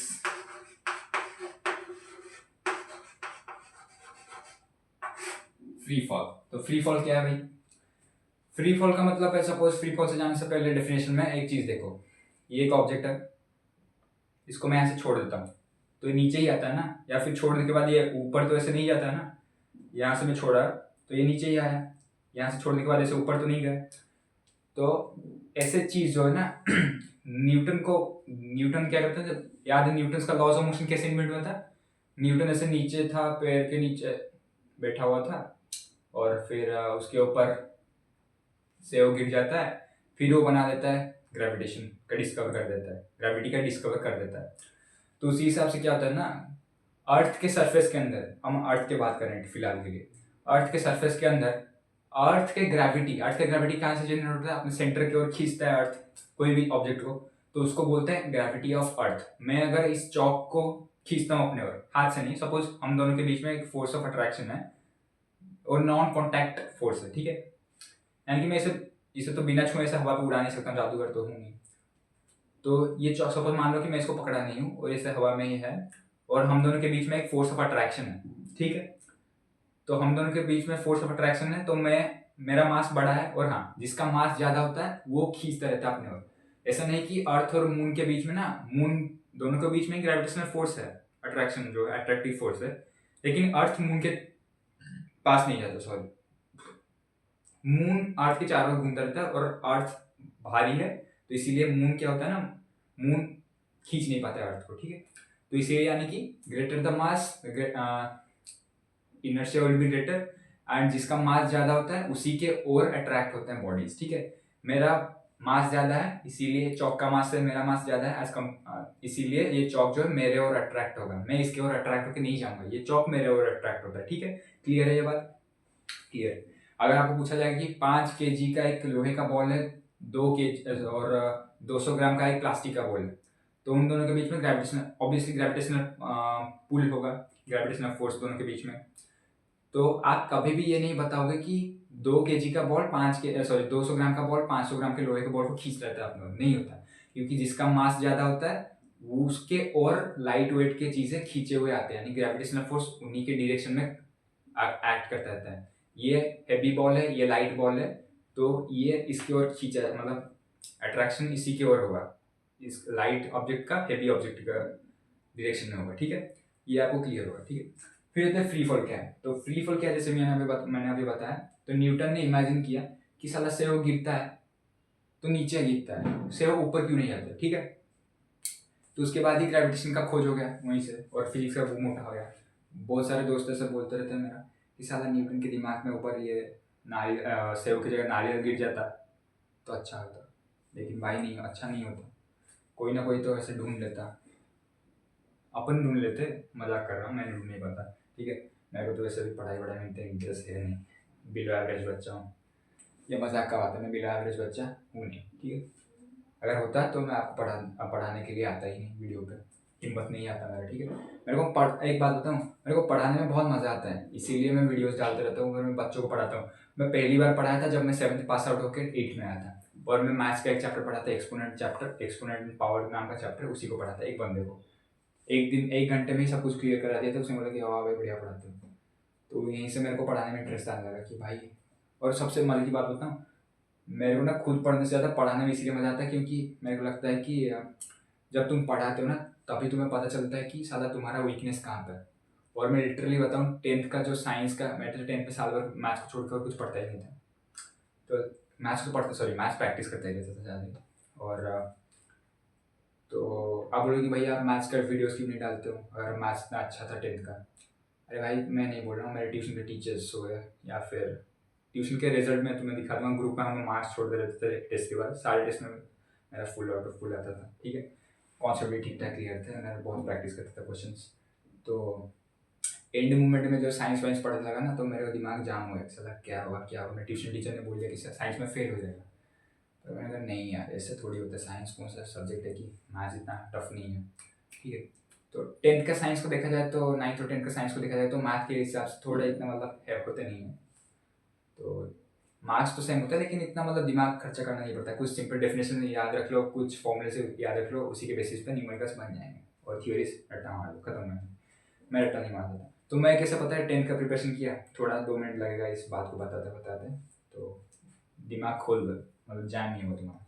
Speaker 1: फ्री फॉल। तो फ्री फॉल क्या है भाई? फ्री फॉल का मतलब है, सपोज फ्री फॉल से जाने से पहले डेफिनेशन में एक चीज देखो, ये एक ऑब्जेक्ट है, इसको मैं यहाँ से छोड़ देता हूँ तो ये नीचे ही आता है ना, या फिर छोड़ने के बाद ये ऊपर तो ऐसे नहीं जाता है ना, यहाँ से मैं छोड़ा तो ये नीचे ही आया, यहाँ से छोड़ने के बाद ऐसे ऊपर तो नहीं गया। तो ऐसे चीज जो है ना न्यूटन क्या करता है, जब याद है न्यूटन का लॉज ऑफ मोशन कैसे इन्वेंट हुआ था? न्यूटन ऐसे नीचे था, पैर के नीचे बैठा हुआ था, और फिर उसके ऊपर से वो गिर जाता है, फिर वो बना देता है ग्रेविटेशन का डिस्कवर कर देता है, ग्रेविटी का डिस्कवर कर देता है। तो उसी हिसाब से क्या होता है ना, अर्थ के सरफेस के अंदर, हम अर्थ की बात करें फिलहाल के लिए, अर्थ के सरफेस के अंदर अर्थ के ग्रेविटी कहाँ से जनरेट होता है? अपने सेंटर की ओर खींचता है अर्थ कोई भी ऑब्जेक्ट को, तो उसको बोलते हैं ग्रेविटी ऑफ अर्थ। मैं अगर इस चौक को खींचता हूँ अपने ओर, हाथ से नहीं, सपोज हम दोनों के बीच में एक फोर्स ऑफ अट्रैक्शन है और नॉन कॉन्टैक्ट फोर्स है, ठीक है, यानी कि मैं इसे तो बिना छुए से हवा पे उड़ा नहीं सकता, जादूगर तो हूँ नहीं। तो ये सपोज मान लो कि मैं इसको पकड़ा नहीं हूँ और इसे हवा में ही है, और हम दोनों के बीच में एक फोर्स ऑफ अट्रैक्शन है, ठीक है। तो हम दोनों के बीच में फोर्स ऑफ अट्रैक्शन है, तो मेरा मास बड़ा है, और हाँ, जिसका मास ज्यादा होता है वो खींचता रहता है अपने ओर। ऐसा नहीं कि अर्थ और मून के बीच में ना, मून दोनों के बीच में ग्रेविटेशनल फोर्स है, अट्रैक्शन जो है अट्रैक्टिव फोर्स है, लेकिन अर्थ मून के पास नहीं जाता, सॉरी, मून अर्थ के चारों ओर घूमता रहता है, और अर्थ भारी है तो इसीलिए मून क्या होता है ना, मून खींच नहीं पाता अर्थ को, ठीक है। तो इसीलिए यानी कि greater the mass inertia will be greater, and जिसका मास ज्यादा होता है उसी के ओर अट्रैक्ट होते हैं बॉडीज, ठीक है। मेरा मास ज्यादा है इसीलिए चौक का मास से मेरा मास ज्यादा है एज कम, इसीलिए ये चौक जो है मेरे ओर अट्रैक्ट होगा, मैं इसके ओर अट्रैक्ट होकर नहीं जाऊंगा, ये चौक मेरे ओर अट्रैक्ट होता है, ठीक है। क्लियर है ये बात? क्लियर। अगर आपको पूछा जाए कि 5 kg का एक लोहे का बॉल है, 2 kg और 200 ग्राम का एक प्लास्टिक का बॉल है, तो उन दोनों के बीच में ग्रेविटेशनल, ऑब्वियसली ग्रेविटेशनल पुल होगा, ग्रेविटेशनल फोर्स दोनों के बीच में। तो आप कभी भी ये नहीं बताओगे कि 2 kg का बॉल 200 ग्राम का बॉल 500 ग्राम के लोहे के बॉल को खींच लेता है अपने, नहीं होता, क्योंकि जिसका मास ज्यादा होता है वो उसके और लाइट वेट के चीजें खींचे हुए आते हैं, यानी ग्रेविटेशनल फोर्स उन्हीं के डायरेक्शन में एक्ट करता रहता है। ये हैवी बॉल है, ये लाइट बॉल है, तो ये इसकी ओर खींचा, मतलब अट्रैक्शन इसी की ओर होगा, इस लाइट ऑब्जेक्ट का हैवी ऑब्जेक्ट का डायरेक्शन में होगा, ठीक है। ये आपको क्लियर होगा, ठीक है। फिर होता है फ्री फॉल क्या है। तो फ्री फॉल क्या है, जैसे मैंने अभी बताया, तो न्यूटन ने इमेजिन किया कि साला सेव गिरता है तो नीचे गिरता है, सेव ऊपर क्यों नहीं आता, ठीक है। तो उसके बाद ही ग्रेविटेशन का खोज हो गया वहीं से, और फिजिक्स का बूम उठा हो गया। बहुत सारे दोस्त ऐसे बोलते रहते हैं मेरा कि साला न्यूटन के दिमाग में ऊपर ये नारियल, सेव की जगह नारियल गिर जाता तो अच्छा होता, लेकिन भाई नहीं, अच्छा नहीं होता, कोई ना कोई तो ऐसे ढूंढ लेता, अपन ढूंढ लेते, मजाक कर रहा हूँ, मैं ढूंढ नहीं पाता, ठीक है। मेरे को तो वैसे भी पढ़ाई वढ़ाई में इतना इंटरेस्ट है नहीं, बिलो एवरेज बच्चा हूँ, ये मजाक का बात है, मैं बिलो एवरेज बच्चा हूँ नहीं, ठीक है। अगर होता तो मैं आपको पढ़ाने के लिए आता ही नहीं वीडियो पे, हिम्मत नहीं आता मेरा, ठीक है। मेरे को एक बात बताऊँ, मेरे को पढ़ाने में बहुत मज़ा आता है, इसीलिए मैं वीडियोस डालते रहता हूँ, मैं बच्चों को पढ़ाता हूँ। मैं पहली बार पढ़ाया था जब मैं 7th पास आउट होकर 8th में आया था, और मैं मैथ्स का एक चैप्टर पढ़ा था, एक्सपोनेंट पावर नाम का चैप्टर, उसी को पढ़ा था एक बंदे को, एक दिन 1 घंटे में ही सब कुछ क्लियर करा दिया था, उसने बोला कि हाँ भाई बढ़िया पढ़ाते हो। तो यहीं से मेरे को पढ़ाने में इंटरेस्ट आने लगा कि भाई, और सबसे मजे की बात बताऊँ, मेरे को ना खुद पढ़ने से ज़्यादा पढ़ाने में इसलिए मज़ा आता है क्योंकि मेरे को लगता है कि जब तुम पढ़ाते हो ना तभी तुम्हें पता चलता है कि साला तुम्हारा वीकनेस कहाँ पर है। और मैं लिटरली बताऊँ, 10th का जो साइंस का, मैं तो 10th में साल भर मैथ्स को छोड़कर कुछ पढ़ता ही नहीं था, तो मैथ्स प्रैक्टिस करता ही रहता था ज़्यादा। और तो आप बोलोगे कि भैया आप मैथ्स का वीडियोस क्यों नहीं डालते हो अगर मैथ्स इतना अच्छा था 10th का? अरे भाई मैं नहीं बोल रहा हूँ, मेरे ट्यूशन के टीचर्स हो गए या फिर ट्यूशन के रिजल्ट में तुम्हें दिखा दूंगा, ग्रुप में हमें मार्क्स छोड़ दे रहते थे टेस्ट के बाद, सारे टेस्ट में मेरा फुल आउट ऑफ फुल आता था, ठीक है। कॉन्सेप्ट भी ठीक ठाक क्लियर थे, मैं बहुत प्रैक्टिस करता था क्वेश्चंस। तो एंड मोमेंट में जो साइंस वाइंस पढ़ने लगा ना, तो मेरा दिमाग जाम हो गया, साला क्या होगा क्या होगा, मैं ट्यूशन टीचर ने बोल दिया कि साइंस में फेल हो जाएगा। तो मैंने कहा नहीं यार, ऐसे थोड़ी होता है, साइंस कौन सा सब्जेक्ट है कि मैथ्स इतना टफ नहीं है, ठीक है। तो 10th का साइंस को देखा जाए तो 9th और 10th का साइंस को देखा जाए तो मैथ के हिसाब से थोड़ा इतना मतलब है होते नहीं है। तो मार्क्स तो सेम होता है, लेकिन इतना मतलब दिमाग खर्चा करना नहीं पड़ता। कुछ सिंपल डेफिनेशन याद रख लो, कुछ फॉर्मूले से याद रख लो, उसी के बेसिस पे न्यूमेरिकल्स बन जाएंगे और थ्योरीज रट्टा मार लो, खत्म है। मैं रट्टा नहीं मारता था। तो मैं कैसे पता है 10th का प्रिपरेशन किया, थोड़ा 2 मिनट लगेगा इस बात को बताते बताते, तो दिमाग खोल दो, मतलब जैम नहीं हो तुम्हारा।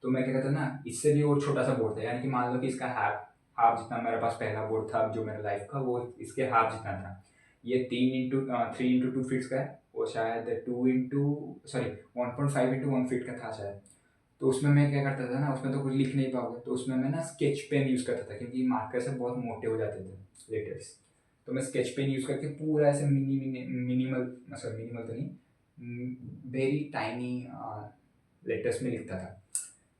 Speaker 1: तो मैं क्या कहता ना, इससे भी और छोटा सा बोर्ड था, यानी कि मान लो कि इसका हाफ हाफ जितना मेरे पास पहला बोर्ड था जो मेरा लाइफ का, वो इसके हाफ जितना था। ये 3 इंटू 2 फीट्स का है, वो शायद 1.5 इंटू 1 फीट का था शायद। तो उसमें मैं क्या करता था ना, उसमें तो कुछ लिख नहीं पाओगे, तो उसमें मैं ना स्केच पेन यूज़ करता था, क्योंकि मार्कर से बहुत मोटे हो जाते थे लेटर्स। तो मैं स्केच पेन यूज़ करके पूरा ऐसे मिनिमल सॉरी मिनिमल तो नहीं, वेरी टाइनी लेटर्स में लिखता था।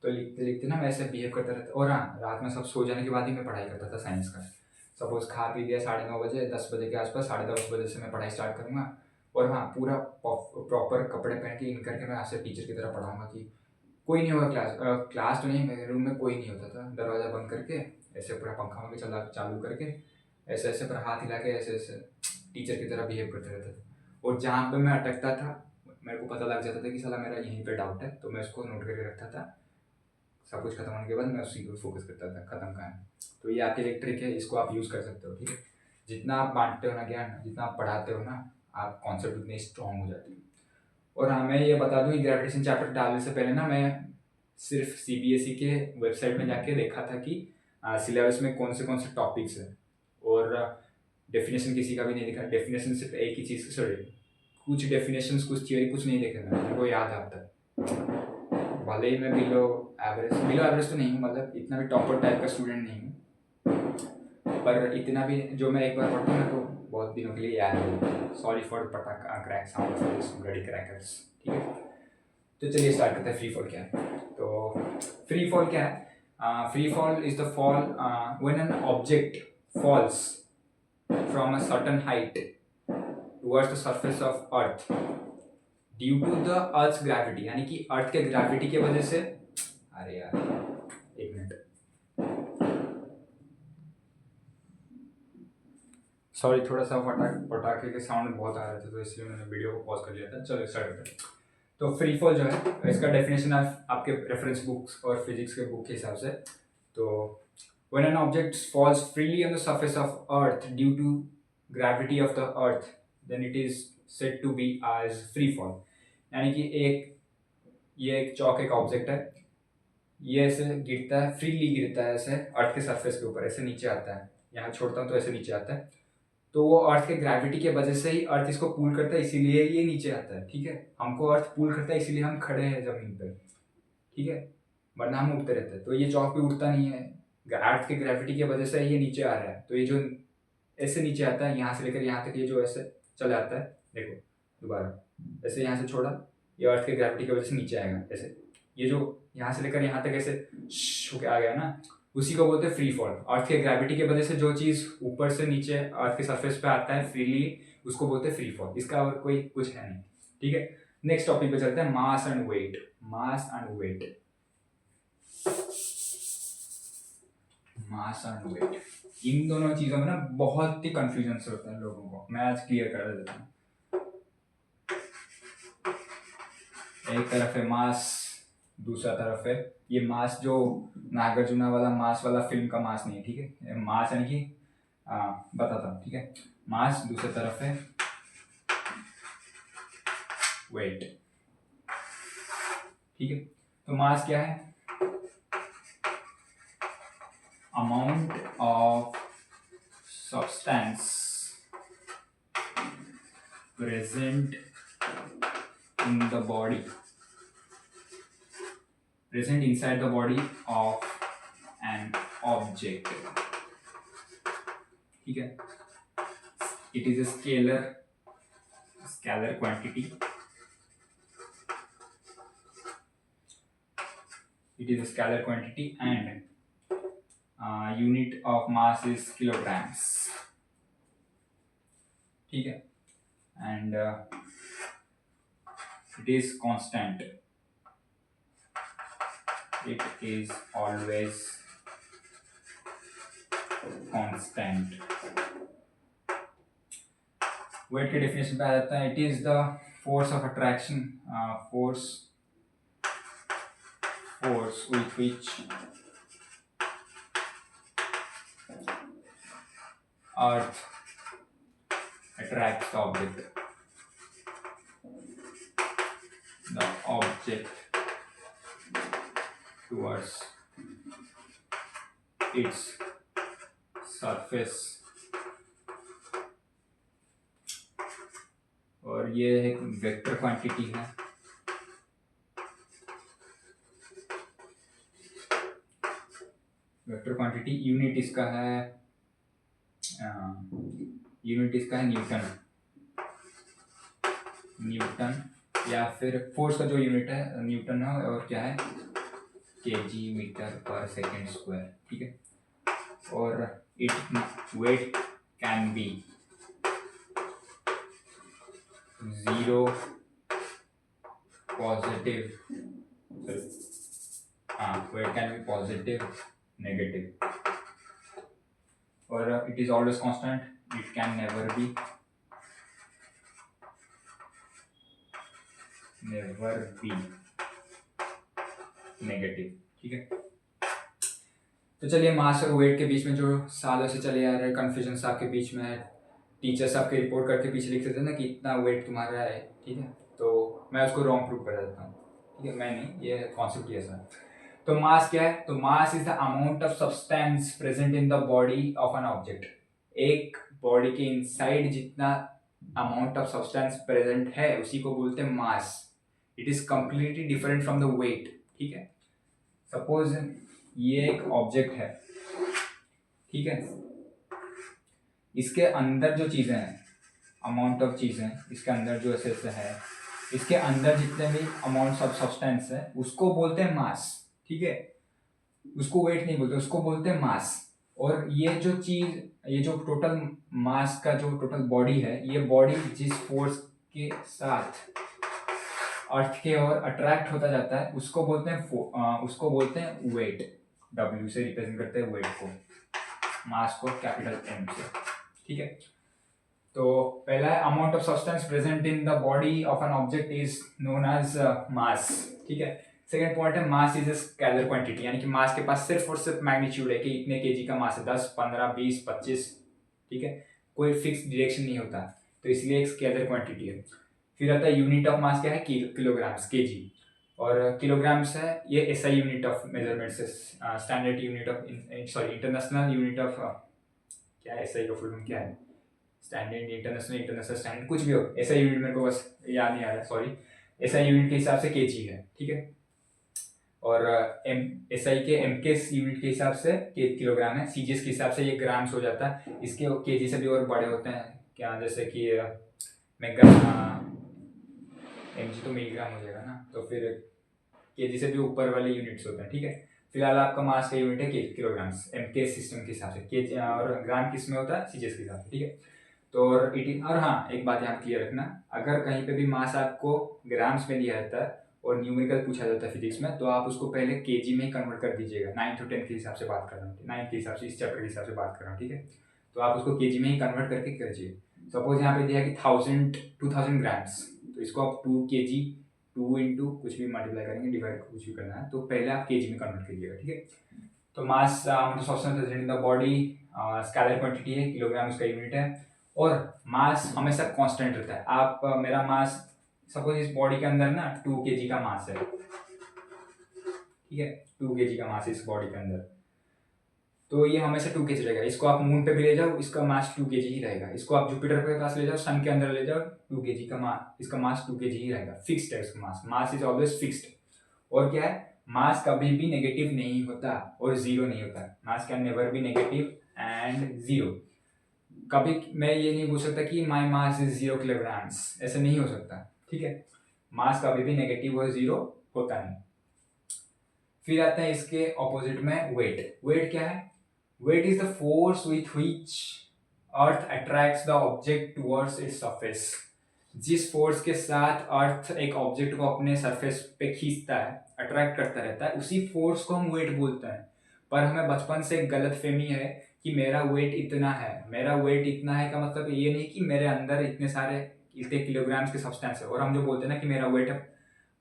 Speaker 1: तो लिखते लिखते ना मैं ऐसे बिहेव करता रहता। और हाँ, रात में सब सो जाने के बाद ही मैं पढ़ाई करता था साइंस का। सपोज खा पी लिया 9:30 बजे, 10 बजे के आसपास, 10:30 बजे से मैं पढ़ाई स्टार्ट करूँगा। और हाँ, पूरा प्रॉपर कपड़े पहन के इन करके मैं ऐसे टीचर की तरह पढ़ाऊँगा कि कोई नहीं होगा क्लास तो नहीं, मेरे रूम में कोई नहीं होता था, दरवाज़ा बंद करके ऐसे पूरा पंखा वंखा चालू करके ऐसे ऐसे पूरा हाथ हिला के ऐसे ऐसे टीचर की तरह बिहेव करते रहता था। और जहाँ पे मैं अटकता था, मेरे को पता लग जाता था कि साला मेरा यहीं पे डाउट है, तो मैं उसको नोट करके रखता था। सब कुछ खत्म होने के बाद मैं उसी को फोकस करता था, खत्म कहानी। तो ये आपके लिए एक ट्रिक है, इसको आप यूज़ कर सकते हो, ठीक है। जितना आप बांटते हो ना ज्ञान, जितना आप पढ़ाते हो ना, आप कॉन्सेप्ट उतने स्ट्रॉन्ग हो जाते हो। और हाँ, मैं ये बता दूँ, ग्रेविटेशन चैप्टर डालने से पहले ना मैं सिर्फ सीबीएसई के वेबसाइट में जाके देखा था कि सिलेबस में कौन से टॉपिक्स हैं। और डेफिनेशन किसी का भी नहीं देखा, डेफिनेशन सिर्फ एक ही चीज़, सॉरी कुछ डेफिनेशंस कुछ थ्योरी कुछ नहीं देखे मैंने, मेरे को याद है अब तक। भले ही मैं बिलो एवरेज तो नहीं हूँ, मतलब इतना भी टॉपर टाइप का स्टूडेंट नहीं हूँ, पर इतना भी जो मैं एक बार पढ़ता हूँ तो बहुत दिनों के लिए याद है। सॉरी फॉर पटाखा crack sound for this bloody crackers, ठीक है। तो चलिए स्टार्ट करते हैं, फ्री फॉल क्या है। तो फ्री फॉल क्या है? Free fall is the fall when an object falls from a certain height towards the surface of earth due to the earth's gravity, यानी कि अर्थ के ग्रेविटी की वजह से। अरे यार, एक मिनट, सॉरी, थोड़ा सा पटाखे के साउंड बहुत आ रहे थे, तो इसलिए मैंने वीडियो को पॉज कर लिया था। चलो स्टार्ट करते हैं। तो फ्री फॉल जो है, इसका डेफिनेशन आपके रेफरेंस बुक्स और फिजिक्स के बुक के हिसाब से। तो when an object falls freely on the surface of earth due to gravity of the earth, then it is said to be as free fall। यानी कि ये एक चौक एक ऑब्जेक्ट है, ये ऐसे गिरता है, फ्रीली गिरता है ऐसे अर्थ के सरफेस के ऊपर, ऐसे नीचे आता है, यहाँ छोड़ता हूँ तो ऐसे नीचे आता है। तो वो अर्थ के ग्रेविटी की वजह से ही अर्थ इसको पुल करता है, इसीलिए ये नीचे आता है, ठीक है। हमको अर्थ पुल करता है, इसीलिए हम खड़े हैं जमीन पर, ठीक है, वरना हम उड़ते रहते हैं। तो ये चौक भी उड़ता नहीं है, अर्थ की ग्रेविटी की वजह से ये नीचे आ रहा है। तो ये जो ऐसे नीचे आता है, यहाँ से लेकर यहाँ तक, ये जो ऐसे चला आता है, देखो दोबारा ऐसे यहाँ से छोड़ा, ये अर्थ की ग्रेविटी की वजह से नीचे आएगा ऐसे। ये जो यहाँ से लेकर यहाँ तक ऐसे होके आ गया ना, उसी को बोलते हैं फ्री फॉल। अर्थ के ग्रेविटी की वजह से जो चीज़ ऊपर से नीचे अर्थ के सरफेस पे आता है फ्रीली, उसको बोलते हैं फ्री फॉल। इसका और कोई कुछ है नहीं, ठीक है। नेक्स्ट टॉपिक पे चलते हैं, mass and weight. Mass and weight, mass and weight, इन दोनों चीज़ों में ना बहुत ही कंफ्यूजन से होता है लोगों को, मैं आज क्लियर कर देता हूँ। एक तरफ है मास, दूसरा तरफ है ये मास जो नागार्जुना वाला मास वाला फिल्म का मास नहीं है, ठीक है। मास यानी कि बताता हूँ, ठीक है। मास, दूसरी तरफ है वेट, ठीक है। तो मास क्या है? Amount of substance present in the body, present inside the body of an object, ठीक है। It is a scalar quantity, it is a scalar quantity and unit of mass is kilograms, ठीक है। and it is constant, it is always constant। Weight के definition पे आ जाता है, it is the force of attraction, force with which Earth attracts the object towards its surface. और ये एक वेक्टर क्वांटिटी है। वेक्टर क्वांटिटी यूनिट इसका है न्यूटन या फिर फोर्स का जो यूनिट है न्यूटन है, और क्या है kg metre per second square, ठीक है। और it weight can be 0 positive, weight can be positive negative, और it is always constant, it can never be negative, ठीक है। तो चलिए मास और वेट के बीच में जो सालों से चले आ रहे कन्फ्यूजन आपके बीच में है, टीचर्स आपके रिपोर्ट करके पीछे लिखते थे ना कि इतना वेट तुम्हारा है, ठीक है, तो मैं उसको रॉन्ग प्रूव कर देता हूँ, ठीक है। मैं नहीं, ये कॉन्सेप्ट ही ऐसा है। तो मास क्या है? तो mass is the amount of substance present in the body of an object. एक बॉडी के इनसाइड जितना अमाउंट ऑफ सब्सटेंस प्रेजेंट है उसी को बोलते हैं mass. It is completely different from the weight, ठीक है। सपोज ये एक ऑब्जेक्ट है, ठीक है, इसके अंदर जो चीजें हैं, अमाउंट ऑफ चीजें इसके अंदर जो ऐसे है, इसके अंदर जितने भी अमाउंट ऑफ सब्सटेंस है उसको बोलते हैं मास, ठीक है। उसको वेट नहीं बोलते, उसको बोलते हैं मास। और ये जो चीज, ये जो टोटल मास का जो टोटल बॉडी है, ये बॉडी जिस फोर्स के साथ अर्थ के ओर अट्रैक्ट होता जाता है उसको बोलते हैं वेट। W से रिप्रेजेंट करते हैं वेट को, मास को कैपिटल M से, ठीक है। तो पहला है amount of substance present in the body of an object is known as mass, ठीक है। सेकेंड पॉइंट है mass is a scalar quantity, यानी कि मास के पास सिर्फ और सिर्फ मैग्नीट्यूड है कि इतने केजी का मास है, 10, 15, 20, 25, ठीक है, कोई फिक्स डायरेक्शन नहीं होता, तो इसलिए एक स्केलर क्वांटिटी है। फिर आता है यूनिट ऑफ मास, क्या है किलोग्राम्स, केजी, और किलोग्राम्स है ये एसआई यूनिट ऑफ मेजरमेंट से, standard unit of international unit of, क्या है एसआई का फुल फॉर्म क्या है, स्टैंडर्ड इंटरनेशनल स्टैंडर्ड कुछ भी हो, एसआई यूनिट मेरे को बस याद नहीं आ रहा, सॉरी। एसआई यूनिट के हिसाब से केजी है, ठीक है। और एसआई के एमकेस यूनिट के हिसाब से किलोग्राम है, सीजीएस के हिसाब से ये ग्राम्स हो जाता है, इसके केजी से भी और बड़े होते हैं, क्या जैसे कि एमजी तो मिलीग्राम हो जाएगा ना, तो फिर केजी से भी ऊपर वाले यूनिट्स होते हैं, ठीक है। फिलहाल आपका मास का यूनिट है किलोग्राम्स, एमके सिस्टम के हिसाब से, केजी, और ग्राम किस में होता है, सीजीएस के हिसाब से, ठीक है। तो और हाँ, एक बात यहाँ क्लियर रखना, अगर कहीं पे भी मास आपको ग्राम्स में दिया जाता है और न्यूमेरिकल पूछा जाता है फिजिक्स में, तो आप उसको पहले केजी में ही कन्वर्ट कर दीजिएगा। 9th और 10th के हिसाब से बात कर रहा हूँ, 9th के हिसाब से, इस चैप्टर के हिसाब से बात कर रहा हूँ, ठीक है। तो आप उसको केजी में ही कन्वर्ट करके करिए। सपोज यहाँ पे दिया कि 2000 ग्राम्स, तो इसको आप 2 kg 2 इंटू कुछ भी मल्टीप्लाई करेंगे, डिवाइड कुछ भी करना है, तो पहले आप केजी में कन्वर्ट कीजिएगा, ठीक है। तो mass substance present in the body scalar quantity है, किलोग्राम उसका यूनिट है, और मास हमेशा कांस्टेंट रहता है। आप मेरा मास सपोज इस बॉडी के अंदर ना 2 kg का मास है, ठीक है, 2 kg का मास इस बॉडी के अंदर, तो ये हमेशा 2 kg रहेगा। इसको आप मून पे भी ले जाओ, इसका मास 2 kg ही रहेगा। इसको आप जुपिटर के पास ले जाओ, सन के अंदर ले जाओ, 2 kg का मास, इसका मास 2 kg ही रहेगा, फिक्स्ड है इसका mass. Mass is always fixed. और क्या है, मास कभी भी नेगेटिव नहीं होता और जीरो नहीं होता। मास can never be negative and zero. कभी मैं ये नहीं बोल सकता कि माई मास इज 0 किलोग्राम्स, ऐसा नहीं हो सकता, ठीक है। मास कभी भी नेगेटिव और जीरो होता नहीं। फिर आता है इसके ऑपोजिट में वेट। वेट क्या है? Weight is the force with which earth attracts the object towards its surface. जिस फोर्स के साथ अर्थ एक ऑब्जेक्ट को अपने सरफेस पे खींचता है, अट्रैक्ट करता रहता है, उसी फोर्स को हम वेट बोलते हैं। पर हमें बचपन से गलतफहमी है कि मेरा वेट इतना है। मेरा वेट इतना है का मतलब ये नहीं कि मेरे अंदर इतने सारे इतने किलोग्राम्स के सब्सटेंस है, और हम जो बोलते हैं ना कि मेरा वेट है,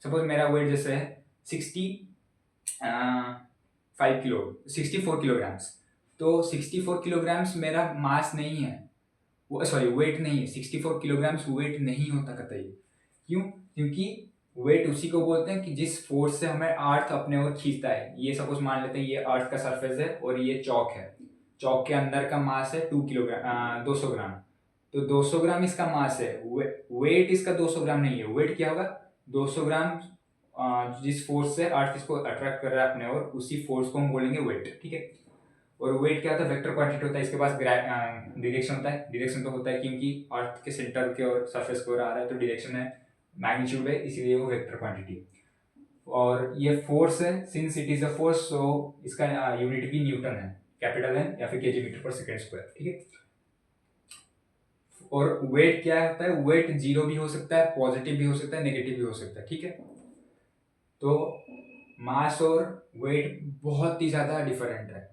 Speaker 1: सपोज मेरा वेट जैसे है 64 किलोग्राम्स, तो 64 किलोग्राम्स मेरा मास नहीं है, वो सॉरी वेट नहीं है, 64 किलोग्राम्स वेट नहीं होता कतई। क्यों? क्योंकि वेट उसी को बोलते हैं कि जिस फोर्स से हमें अर्थ अपने ओर खींचता है। ये सपोज मान लेते हैं ये अर्थ का सरफेस है और ये चौक है, चौक के अंदर का मास है 200 ग्राम, तो 200 ग्राम इसका मास है। वेट इसका 200 ग्राम नहीं है, वेट क्या होगा 200 ग्राम, जिस फोर्स से अर्थ इसको अट्रैक्ट कर रहा है अपने ओर, उसी फोर्स को हम बोलेंगे वेट, ठीक है। और वेट क्या होता है, वेक्टर क्वांटिटी होता है, इसके पास डायरेक्शन होता है, डायरेक्शन तो होता है क्योंकि अर्थ के सेंटर के और सरफेस की ओर आ रहा है, तो डायरेक्शन है, मैग्नीट्यूड है, इसीलिए वो वेक्टर क्वांटिटी है। और ये फोर्स है, since it is a force, so इसका यूनिट भी न्यूटन है, कैपिटल एन या फिर kg metre per second square, ठीक है। और वेट क्या होता है, वेट जीरो भी हो सकता है, पॉजिटिव भी हो सकता है, नेगेटिव भी हो सकता है, ठीक है। तो मास और वेट बहुत ही ज़्यादा डिफरेंट है,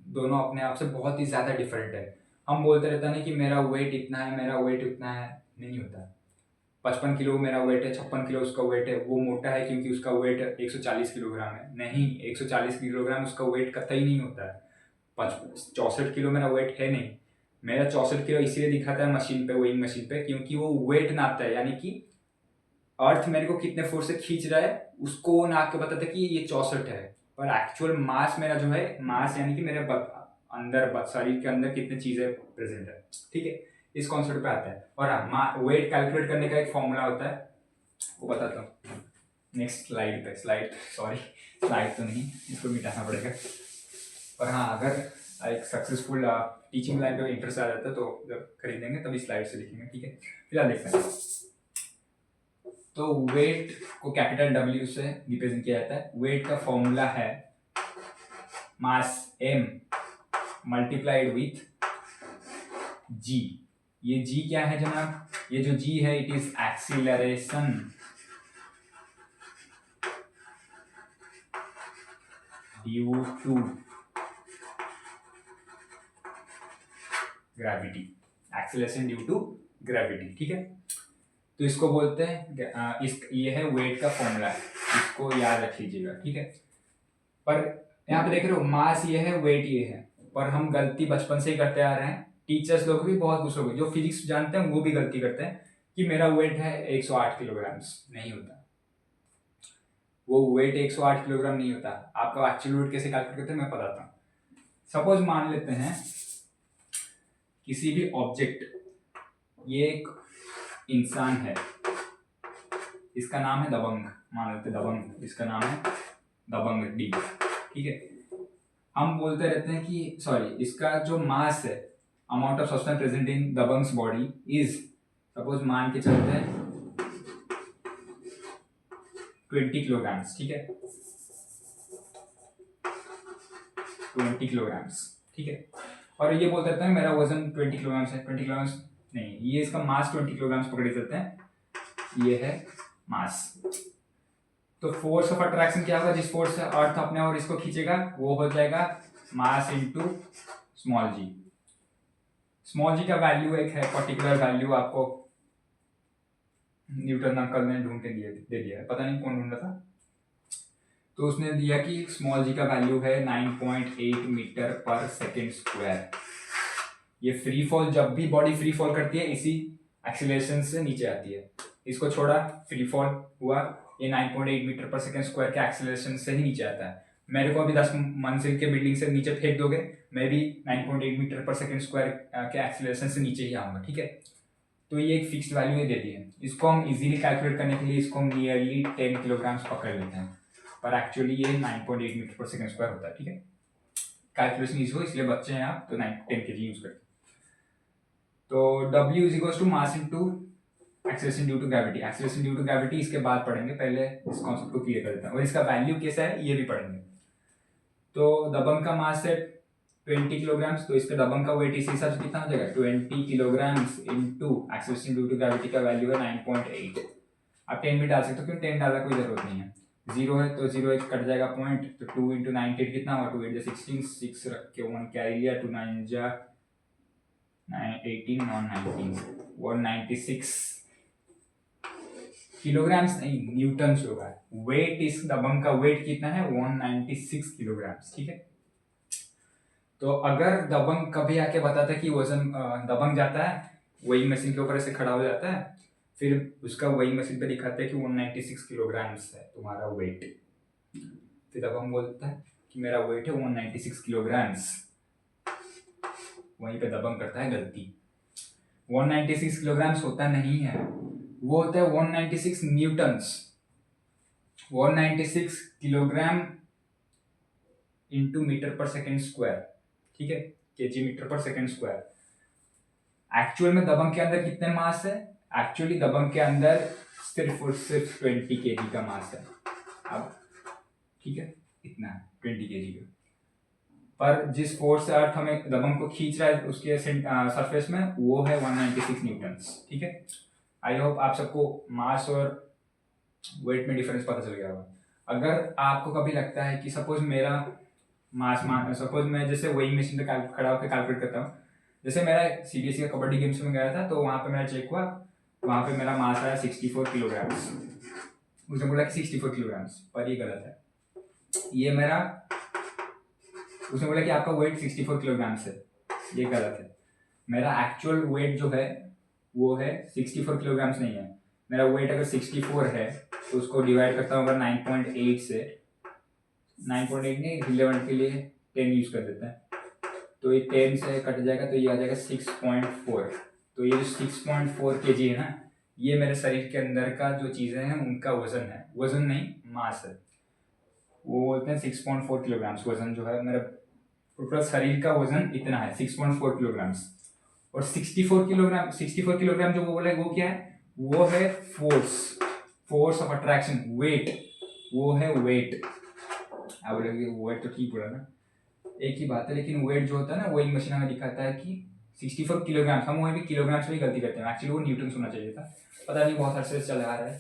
Speaker 1: दोनों अपने आप से बहुत ही ज़्यादा डिफरेंट है। हम बोलते रहते हैं कि मेरा वेट इतना है, मेरा वेट उतना है, नहीं होता। 55 किलो मेरा वेट है, 56 किलो उसका वेट है, वो मोटा है क्योंकि उसका वेट 140 किलोग्राम है, नहीं, 140 किलोग्राम उसका वेट कतई नहीं होता है। 64 किलो मेरा वेट है नहीं, मेरा 64 किलो इसलिए दिखाता है मशीन पे, वेइंग मशीन पे, क्योंकि वो वेट नापता है, यानी कि अर्थ मेरे को कितने फोर्स से खींच रहा है उसको नाप के बताता है कि ये 64 है। पर एक्चुअल मास मेरा जो है, मास यानी कि मेरे अंदर शरीर के अंदर कितनी चीजें प्रेजेंट है, ठीक है, इस कॉन्सेप्ट पे आता है। और हाँ, वेट कैलकुलेट करने का एक फॉर्मूला होता है, वो बताता हूँ नेक्स्ट स्लाइड पे। स्लाइड तो नहीं, इसको मिटाना पड़ेगा। पर हाँ, अगर एक सक्सेसफुल टीचिंग लाइन पे इंटरेस्ट आ जाता है तो जब खरीदेंगे तभी स्लाइड से लिखेंगे, ठीक है। फिलहाल देखते हैं। तो वेट को कैपिटल डब्ल्यू से रिप्रेजेंट किया जाता है। वेट का फॉर्मूला है मास m मल्टीप्लाइड विथ g। ये g क्या है जनाब, ये जो g है it is acceleration due to gravity, acceleration due to gravity, ठीक है। तो इसको बोलते हैं ये है वेट का फॉर्मूला है, इसको याद रख लीजिएगा, ठीक है। पर यहाँ पे देख रहे हो मास ये है, वेट ये है, पर हम गलती बचपन से ही करते आ रहे हैं। टीचर्स लोग भी, बहुत कुछ लोग जो फिजिक्स जानते हैं वो भी गलती करते हैं कि मेरा वेट है 108 किलोग्राम्स, नहीं होता वो वेट 108 किलोग्राम नहीं होता। आपका एक्चुअल वेट कैसे कैलकुलेट करते हैं मैं बताता हूँ। सपोज मान लेते हैं किसी भी ऑब्जेक्ट, ये एक इंसान है, इसका नाम है दबंग, मान लेते दबंग, इसका नाम है दबंग डी, ठीक है। हम बोलते रहते हैं कि सॉरी, इसका जो मास है, amount of substance present in दबंग्स बॉडी इज, सपोज मान के चलते हैं 20 किलोग्राम्स, ठीक है, 20 किलोग्राम्स, ठीक है। और ये बोलते रहते हैं मेरा वजन 20 किलोग्राम्स है, 20 किलोग्राम्स नहीं, ये इसका मास 20 किलोग्राम्स पकड़े चलते हैं, ये है मास। तो फोर्स ऑफ अट्रैक्शन क्या होगा, जिस फोर्स से अर्थ अपने और इसको खींचेगा वो हो जाएगा मास इनटू स्मॉल जी। स्मॉल जी का वैल्यू एक है पर्टिकुलर वैल्यू, आपको न्यूटन अंकल ने ढूंढ के दे दिया है, पता नहीं कौन ढूंढा था, तो उसने दिया कि स्मॉल जी का वैल्यू है 9.8 मीटर पर सेकेंड स्क्वायर। ये फ्री फॉल, जब भी बॉडी फ्री फॉल करती है इसी एक्सीलरेशन से नीचे आती है, इसको छोड़ा फ्री फॉल हुआ, ये 9.8 मीटर पर सेकेंड स्क्वायर के एक्सीलरेशन से ही नीचे आता है। मेरे को अभी 10 मंजिल के बिल्डिंग से नीचे फेंक दोगे, मैं भी 9.8 मीटर पर सेकेंड स्क्वायर के एक्सीलरेशन से नीचे ही आऊंगा, ठीक है। तो ये एक फिक्स्ड वैल्यू दे दी है, इसको हम इजीली कैलकुलेट करने के लिए इसको हम नियरली 10 किलोग्राम्स पकड़ लेते हैं, पर एक्चुअली ये 9.8 मीटर पर सेकेंड स्क्वायर होता है, ठीक है। कैलकुलेशन इजी हो इसलिए बच्चे हैं आप तो 10 के जी यूज करते हैं। तो W is equal to mass into acceleration due to gravity. Acceleration due to gravity इसके बाद पढ़ेंगे, पहले इस कॉन्सेप्ट को क्लियर कर देते हैं, और इसका वैल्यू कैसा है ये भी पढ़ेंगे। तो दबंग का मास है 20 किलोग्राम्स, तो इसका दबंग का वेट इस हिसाब से कितना हो जाएगा 20 kilograms into acceleration due to gravity का वैल्यू है 9.8। आप 10 भी डाल सकते हो, क्यों 10 डालने की कोई जरूरत नहीं है, 0 है तो 0 एक कट जाएगा पॉइंट, तो 2 इंटू 98 कितना हुआ, 2 8 16, 6 रख के 1 कैरी लिया, 2 9 जा 18 और 19 196 किलोग्राम्स नहीं, न्यूटन्स होगा। वेट, इस दबंग का वेट कितना है, 196 किलोग्राम्स, ठीक है। तो अगर दबंग कभी आके बताता है कि वजन दबंग जाता है, वेइंग मशीन के ऊपर ऐसे खड़ा हो जाता है, फिर उसका वेइंग मशीन पे दिखाता है कि 196 किलोग्राम्स है तुम्हारा वेट, फिर दबंग बोलता है कि मेरा वेट है 196 किलोग्राम्स, वहीं पे दबंग करता है गलती। 196 किलोग्राम्स होता नहीं है, वो होता है 196 Newton's. 196 kilogram into metre per second square, ठीक है, kg metre per second square. Actual में दबंग के अंदर कितने मास है, एक्चुअली दबंग के अंदर सिर्फ और सिर्फ 20 केजी का मास है। अब ठीक है, इतना है 20 केजी का, पर जिस फोर्स से अर्थ हमें दबंग को खींच रहा है उसके सरफेस में, वो है 196 न्यूटन्स, ठीक है। आई होप आप सबको मास और वेट में डिफरेंस पता चल गया होगा। अगर आपको कभी लगता है कि सपोज मेरा सपोज मैं जैसे वेइंग मशीन पे खड़ा होकर कैलकुलेट करता हूँ, जैसे मेरा सीबीएसई का कबड्डी गेम्स में गया था, तो वहाँ पे मेरा चेक हुआ, वहाँ पे मेरा मास आया 64 किलोग्राम्स। उसने बोला कि 64 किलोग्राम्स, पर ये गलत है। ये मेरा, उसने बोला कि आपका वेट 64 किलोग्राम्स है, ये गलत है। मेरा एक्चुअल वेट जो है वो है 64 किलोग्राम्स नहीं है। मेरा वेट अगर 64 है तो उसको डिवाइड करता हूँ अगर 9.8 से, 9.8 नहीं, 11 के लिए 10 यूज कर देते हैं, तो ये 10 से कट जाएगा तो ये आ जाएगा 6.4। तो ये जो 6.4 केजी है ना, ये मेरे शरीर के अंदर का जो चीज़ें हैं उनका वजन है, वजन नहीं मास है। वो बोलते हैं 6.4 किलोग्राम्स वजन जो है मेरा टोटल शरीर का वजन इतना है 6.4 किलोग्राम्स। और 64 किलोग्राम जो वो बोला है वो क्या है, वो है फोर्स ऑफ अट्रैक्शन, वेट, वो है वेट। आप बोलोगे वेट तो ठीक बोला ना, एक ही बात है, लेकिन वेट जो होता है ना, वेइंग मशीन हमें दिखाता है कि 64 किलोग्राम, हम वहीं भी किलोग्राम्स में ही गलती करते हैं, एक्चुअली वो न्यूटन होना चाहिए था। पता नहीं बहुत अरसे से चला आ रहा है,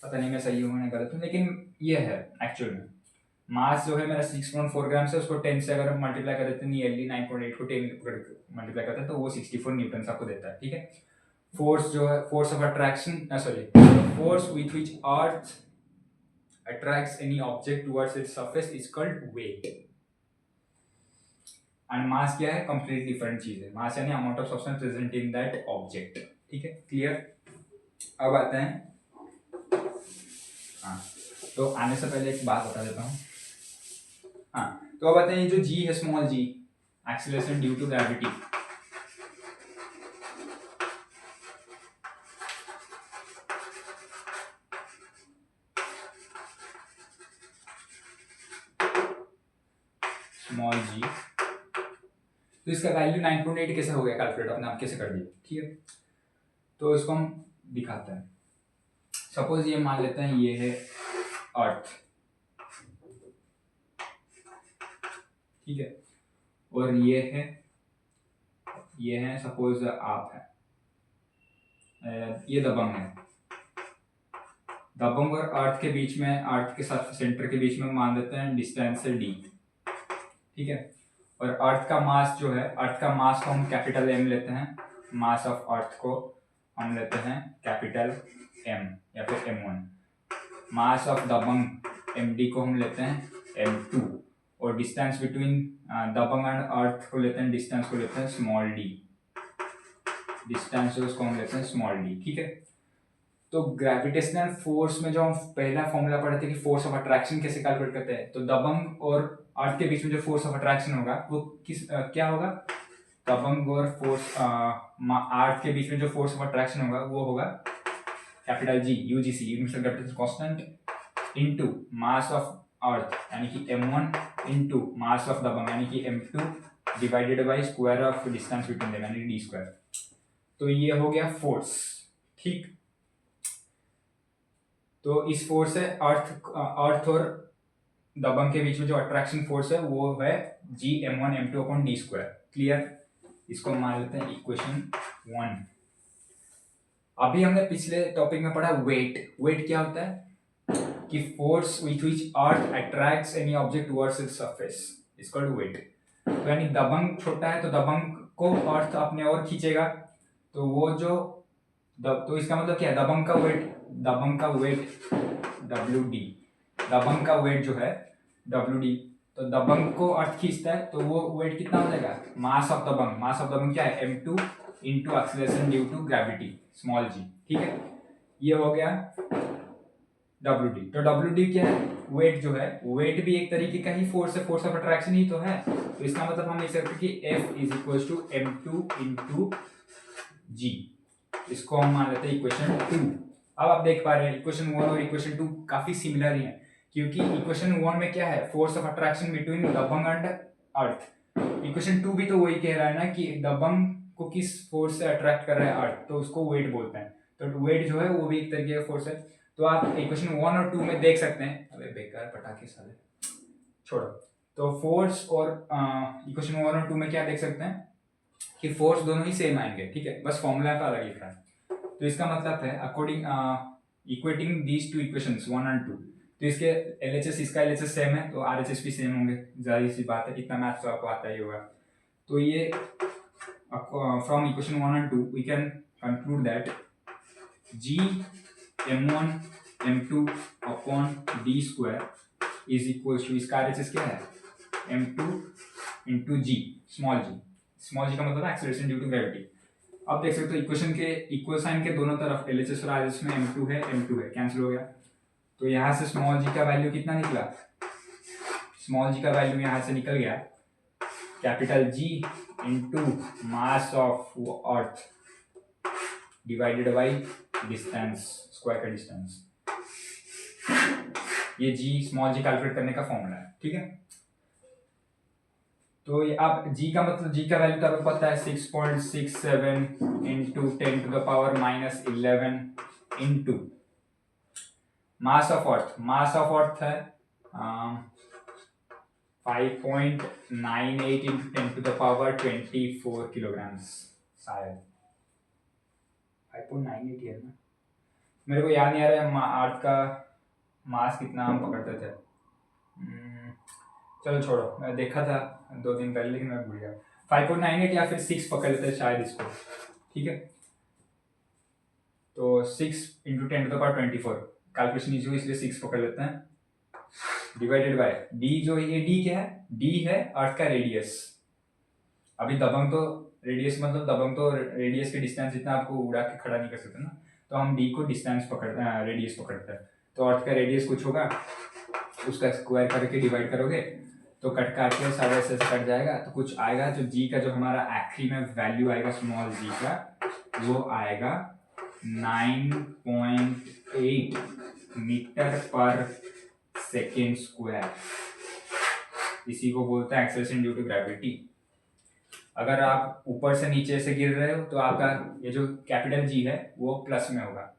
Speaker 1: पता नहीं मैं सही हूँ या गलत हूँ, लेकिन ये है एक्चुअल में। मास जो है मेरा 6.4 ग्राम से, उसको 10 से अगर हम मल्टीप्लाई कर देते हैं, नियरली 9.8 को 10 मल्टीप्लाई करते हैं तो वो 64 न्यूटन आपको देता है, ठीक है। फोर्स जो है, force of attraction, sorry, force with which earth attracts any object towards its surface is called weight। And mass क्या है, कंप्लीट डिफरेंट चीज है। मास यानी amount of substance present in that object, ठीक है, क्लियर। अब आते हैं, हाँ, तो आने से पहले एक बात बता देता हूँ। हाँ, तो अब आते हैं जो जी है, small g, acceleration due to gravity. Small g, तो इसका वैल्यू 9.8 कैसे हो गया कैलकुलेट, अपने आप कैसे कर दिया, ठीक है। तो इसको हम दिखाते हैं। सपोज ये मान लेते हैं ये है अर्थ, ठीक है, और ये है सपोज आप है, ये दबंग है। दबंग और अर्थ के बीच में, अर्थ के साथ सेंटर के बीच में मान देते हैं डिस्टेंस है डी, ठीक है। और अर्थ का मास जो है, अर्थ का मास को हम कैपिटल एम लेते हैं, मास ऑफ अर्थ को हम लेते हैं कैपिटल एम या फिर m1। Mass of Dabangg md को हम लेते हैं m2, और distance between Dabangg and earth को लेते हैं, डिस्टेंस को लेते हैं स्मॉल d, डिस्टेंस उसको हम लेते हैं स्मॉल d, ठीक है। तो ग्रेविटेशनल फोर्स में जो हम पहला फॉर्मूला पढ़े थे कि फोर्स ऑफ अट्रैक्शन कैसे कैलकुलेट करते हैं, तो दबंग और अर्थ के बीच में जो फोर्स ऑफ अट्रैक्शन होगा वो क्या होगा, दबंग और अर्थ के बीच में जो फोर्स ऑफ अट्रैक्शन होगा वो होगा capital G, UGC, universal gravitation constant, into mass of अर्थ यानी कि m1 इनटू मास ऑफ दबंग यानी कि m2 divided by square of distance between them यानी d स्क्वायर। तो ये हो गया फोर्स, ठीक। तो इस फोर्स से अर्थ और दबंग के बीच में जो अट्रैक्शन फोर्स है वो है जी m1 m2 upon D square, clear. इसको मान लेते हैं इक्वेशन 1। अभी हमने पिछले टॉपिक में पढ़ा वेट क्या होता है कि force with which earth attracts any object towards its surface is called weight. तो यानी दबंग छोटा है तो दबंग को अर्थ अपने ओर खींचेगा, तो वो जो तो इसका मतलब क्या है, दबंग का वेट दबंग का वेट WD, दबंग का वेट जो है WD, तो दबंग को अर्थ खींचता है तो वो वेट कितना हो जाएगा, mass of Dabangg, mass of दबंग क्या है m2 into acceleration due to gravity small g, ठीक है, ये हो गया WD। तो WD क्या है, वेट जो है, वेट भी एक तरीके का ही फोर्स है, फोर्स ऑफ अट्रैक्शन ही तो है, तो इसका मतलब हम लिख सकते हैं कि F is equal to m2 into g, इसको हम मान लेते हैं इक्वेशन 2। अब आप देख पा रहे हैं इक्वेशन 1 और इक्वेशन 2 काफी सिमिलर ही है, क्योंकि इक्वेशन 1 में क्या है, force of attraction between Dabangg and earth, equation 2 भी तो वही कह रहा है ना कि दबंग को किस फोर्स से अट्रैक्ट कर रहा है अर्थ, तो उसको वेट बोलते हैं, तो वेट जो है वो भी एक तरीके का फोर्स है। तो आप इक्वेशन 1 और 2 में देख सकते हैं, अबे बेकार पटाखे साले छोड़ो, तो फोर्स और इक्वेशन 1 और 2 में क्या देख सकते हैं कि फोर्स दोनों ही सेम आएंगे, ठीक है, बस फॉर्मूला का अलग लिख रहा है, तो इसका मतलब है according equating these two equations 1 and 2, तो इसके LHS, इसका LHS सेम है तो RHS भी सेम होंगे, जाहिर सी बात है, इतना मैथ्स तो आपको आता ही होगा। तो ये from equation 1 and 2 we can conclude that G m1 m2 upon d square is equal to, इसका RHS क्या है m2 into g, small g का मतलब है एक्सेलरेशन ड्यू टू ग्रेविटी। अब देख सकते हो इक्वेशन के इक्वल साइन के दोनों तरफ LHS और RHS में m2 है कैंसिल हो गया, तो यहाँ से स्मॉल g का वैल्यू कितना निकला, स्मॉल g का वैल्यू यहाँ से निकल गया capital G into mass of earth divided by distance, square का डिस्टेंस, ये G स्मॉल g कैलकुलेट करने का फॉर्मूला है, ठीक है। तो ये आप G का मतलब, G का वैल्यू तो आपको पता है 6.67 into 10 to the power minus 11 into mass of earth है 5.98 into 10 to the power 24 kilograms, शायद 5.98 है ना, मेरे को याद नहीं आ रहा है अर्थ का मास कितना हम पकड़ते थे, चलो छोड़ो, मैं देखा था 2 दिन पहले लेकिन मैं भूल गया, 5.98 या फिर 6 पकड़ लेते हैं शायद इसको, ठीक है। तो 6 into 10 to the power 24, calculation easy हुई इसलिए 6 पकड़ लेते हैं, डिवाइडेड बाय डी, जो ये डी क्या है, डी है अर्थ का रेडियस, अभी दबंग तो रेडियस मतलब दबंग तो रेडियस के डिस्टेंस जितना आपको उड़ा के खड़ा नहीं कर सकते ना, तो हम डी को डिस्टेंस पकड़ते हैं, रेडियस पकड़ते हैं, तो अर्थ का रेडियस कुछ होगा, उसका स्क्वायर करके डिवाइड करोगे तो कट के सारे ऐसे कट जाएगा, तो कुछ आएगा, जो जी का जो हमारा आखिरी में वैल्यू आएगा स्मॉल जी का, वो आएगा 9.8 मीटर पर सेकेंड स्क्वायर, इसी को बोलते हैं एक्सेलरेशन ड्यू टू ग्रेविटी। अगर आप ऊपर से नीचे से गिर रहे हो तो आपका ये जो कैपिटल जी है वो प्लस में होगा,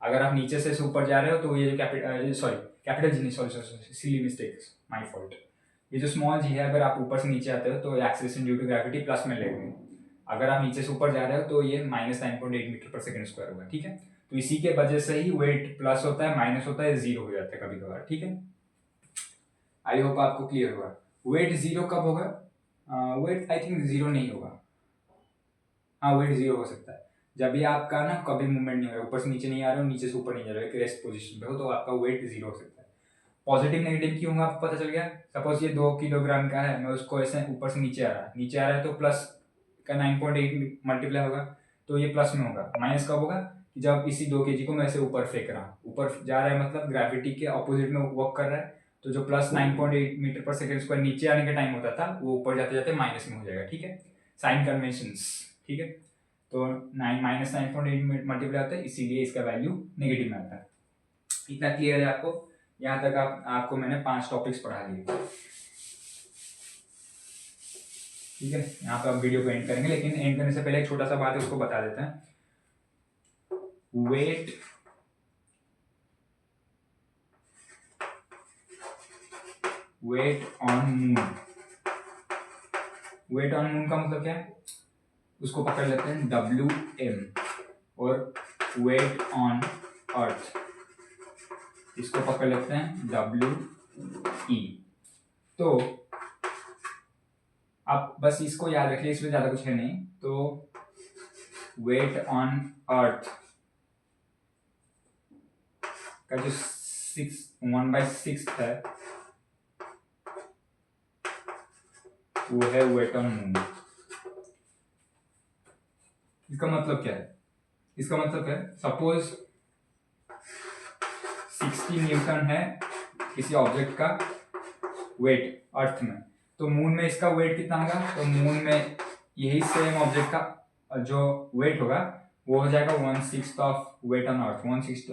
Speaker 1: अगर आप नीचे से ऊपर जा रहे हो तो ये जो कैपिटल जी नहीं, sorry silly mistake, my fault, ये जो स्मॉल जी है, अगर आप ऊपर से नीचे आते हो तो acceleration due to gravity plus में लेंगे, अगर आप नीचे से ऊपर जा रहे हो तो ये -9.8 मीटर पर सेकंड स्क्वायर होगा, ठीक है। तो इसी के वजह से ही वेट प्लस होता है, माइनस होता है, जीरो हो जाता है कभी कभार, ठीक है। आई होप आपको क्लियर हुआ। वेट जीरो कब होगा, वेट आई थिंक जीरो नहीं होगा, हाँ वेट जीरो हो सकता है जब भी आपका ना कभी मूवमेंट नहीं हो रहा, ऊपर से नीचे नहीं आ रहे हो, नीचे से ऊपर नहीं जा रहे हो, एक रेस्ट पोजीशन पे हो, तो आपका वेट जीरो हो सकता है। पॉजिटिव नेगेटिव क्यों होगा आपको पता चल गया, सपोज ये 2 किलोग्राम का है, मैं उसको ऐसे ऊपर से नीचे आ रहा है तो प्लस का 9.8 मल्टीप्लाई होगा, तो ये प्लस में होगा, माइनस कब होगा कि जब इसी 2 kg को मैं ऐसे ऊपर फेंक रहा हूँ, ऊपर जा रहा है मतलब ग्रेविटी के अपोजिट में वर्क कर रहा है, तो जो plus 9.8 metre per second square नीचे आने का टाइम होता था वो ऊपर जाते जाते माइनस में हो जाएगा, ठीक है, साइन कन्वेंशंस, ठीक है। तो -9.8 मल्टीप्लाई होता है, इसीलिए इसका वैल्यू नेगेटिव में आता है। इतना क्लियर है आपको, यहाँ तक आपको मैंने 5 टॉपिक्स पढ़ा दिए, ठीक है। यहाँ पे आप वीडियो को एंड करेंगे, लेकिन एंड करने से पहले एक छोटा सा बात है उसको बता देते हैं। Weight on moon, weight on moon का मतलब क्या है, उसको पकड़ लेते हैं WM, और वेट ऑन अर्थ इसको पकड़ लेते हैं WE। तो आप बस इसको याद रखिए, इसमें ज्यादा कुछ है नहीं, तो वेट ऑन अर्थ का जो 1/6 है वो है वेट ऑन मून। इसका मतलब क्या है? इसका मतलब क्या है? सपोज 60 न्यूटन है किसी ऑब्जेक्ट का वेट अर्थ में, तो मून में इसका वेट कितना होगा? तो मून में यही सेम ऑब्जेक्ट का जो वेट होगा वो हो जाएगा 1/6 of weight on earth. 1/6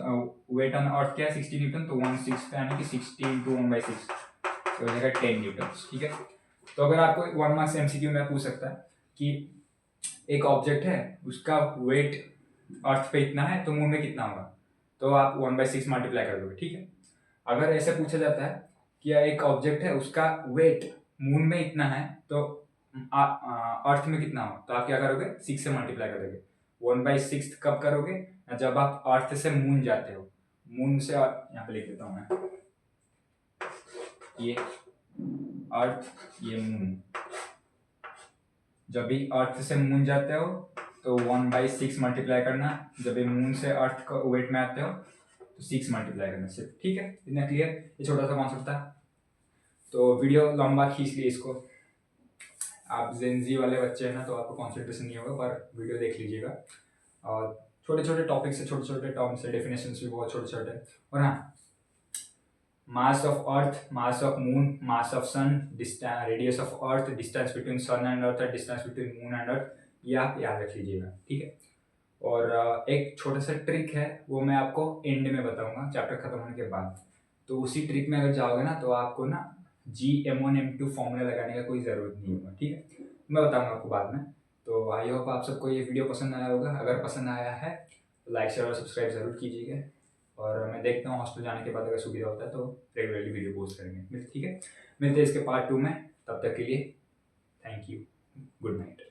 Speaker 1: weight on earth क्या है? 60 न्यूटन, तो 1/6 यानी कि 60 इंटू 1/6 तो हो जाएगा 10 न्यूटन। ठीक है, तो अगर आपको 1 मार्क्स एमसीक्यू में पूछ सकता है कि एक ऑब्जेक्ट है उसका वेट अर्थ पे इतना है तो मून में कितना होगा, तो आप 1/6 मल्टीप्लाई कर दोगे। ठीक है, अगर ऐसे पूछा जाता है कि एक ऑब्जेक्ट है उसका वेट मून में इतना है तो अर्थ में कितना हो, तो आप क्या करोगे? 6 से मल्टीप्लाई कर दोगे। 1/6 कब करोगे? जब आप अर्थ से मून जाते हो। मून से यहाँ पे लिख देता हूँ मैं, ये अर्थ, ये मून। जब भी अर्थ से मून जाते हो तो 1/6 मल्टीप्लाई करना, जब भी मून से अर्थ का वेट में आते हो तो 6 मल्टीप्लाई करना सिर्फ। ठीक है, इतना क्लियर? ये छोटा सा कॉन्सेप्ट था, तो वीडियो लंबा खींच लिए इसको। आप जेनजी वाले बच्चे हैं ना, तो आपको कॉन्सेंट्रेशन नहीं होगा, पर वीडियो देख लीजिएगा। और छोटे छोटे टॉपिक से, छोटे छोटे टर्म्स से, डेफिनेशंस भी बहुत छोटे छोटे। और हाँ, mass of earth, mass of moon, mass of sun, radius of earth, distance between sun and earth, distance between moon and earth, ये आप याद रख लीजिएगा। ठीक है, और एक छोटा सा ट्रिक है वो मैं आपको एंड में बताऊंगा चैप्टर खत्म होने के बाद। तो उसी ट्रिक में अगर जाओगे ना तो आपको ना GM1 M2 फॉर्मूला लगाने का कोई ज़रूरत नहीं होगा। ठीक है, मैं बताऊंगा आपको बाद में। तो आई होप आप सबको ये वीडियो पसंद आया होगा। अगर पसंद आया है तो लाइक शेयर और सब्सक्राइब ज़रूर कीजिएगा। और मैं देखता हूँ हॉस्टल जाने के बाद अगर सुविधा होता है तो रेगुलरली वीडियो पोस्ट करेंगे। ठीक है, मिलते हैं इसके पार्ट 2 में। तब तक के लिए थैंक यू, गुड नाइट।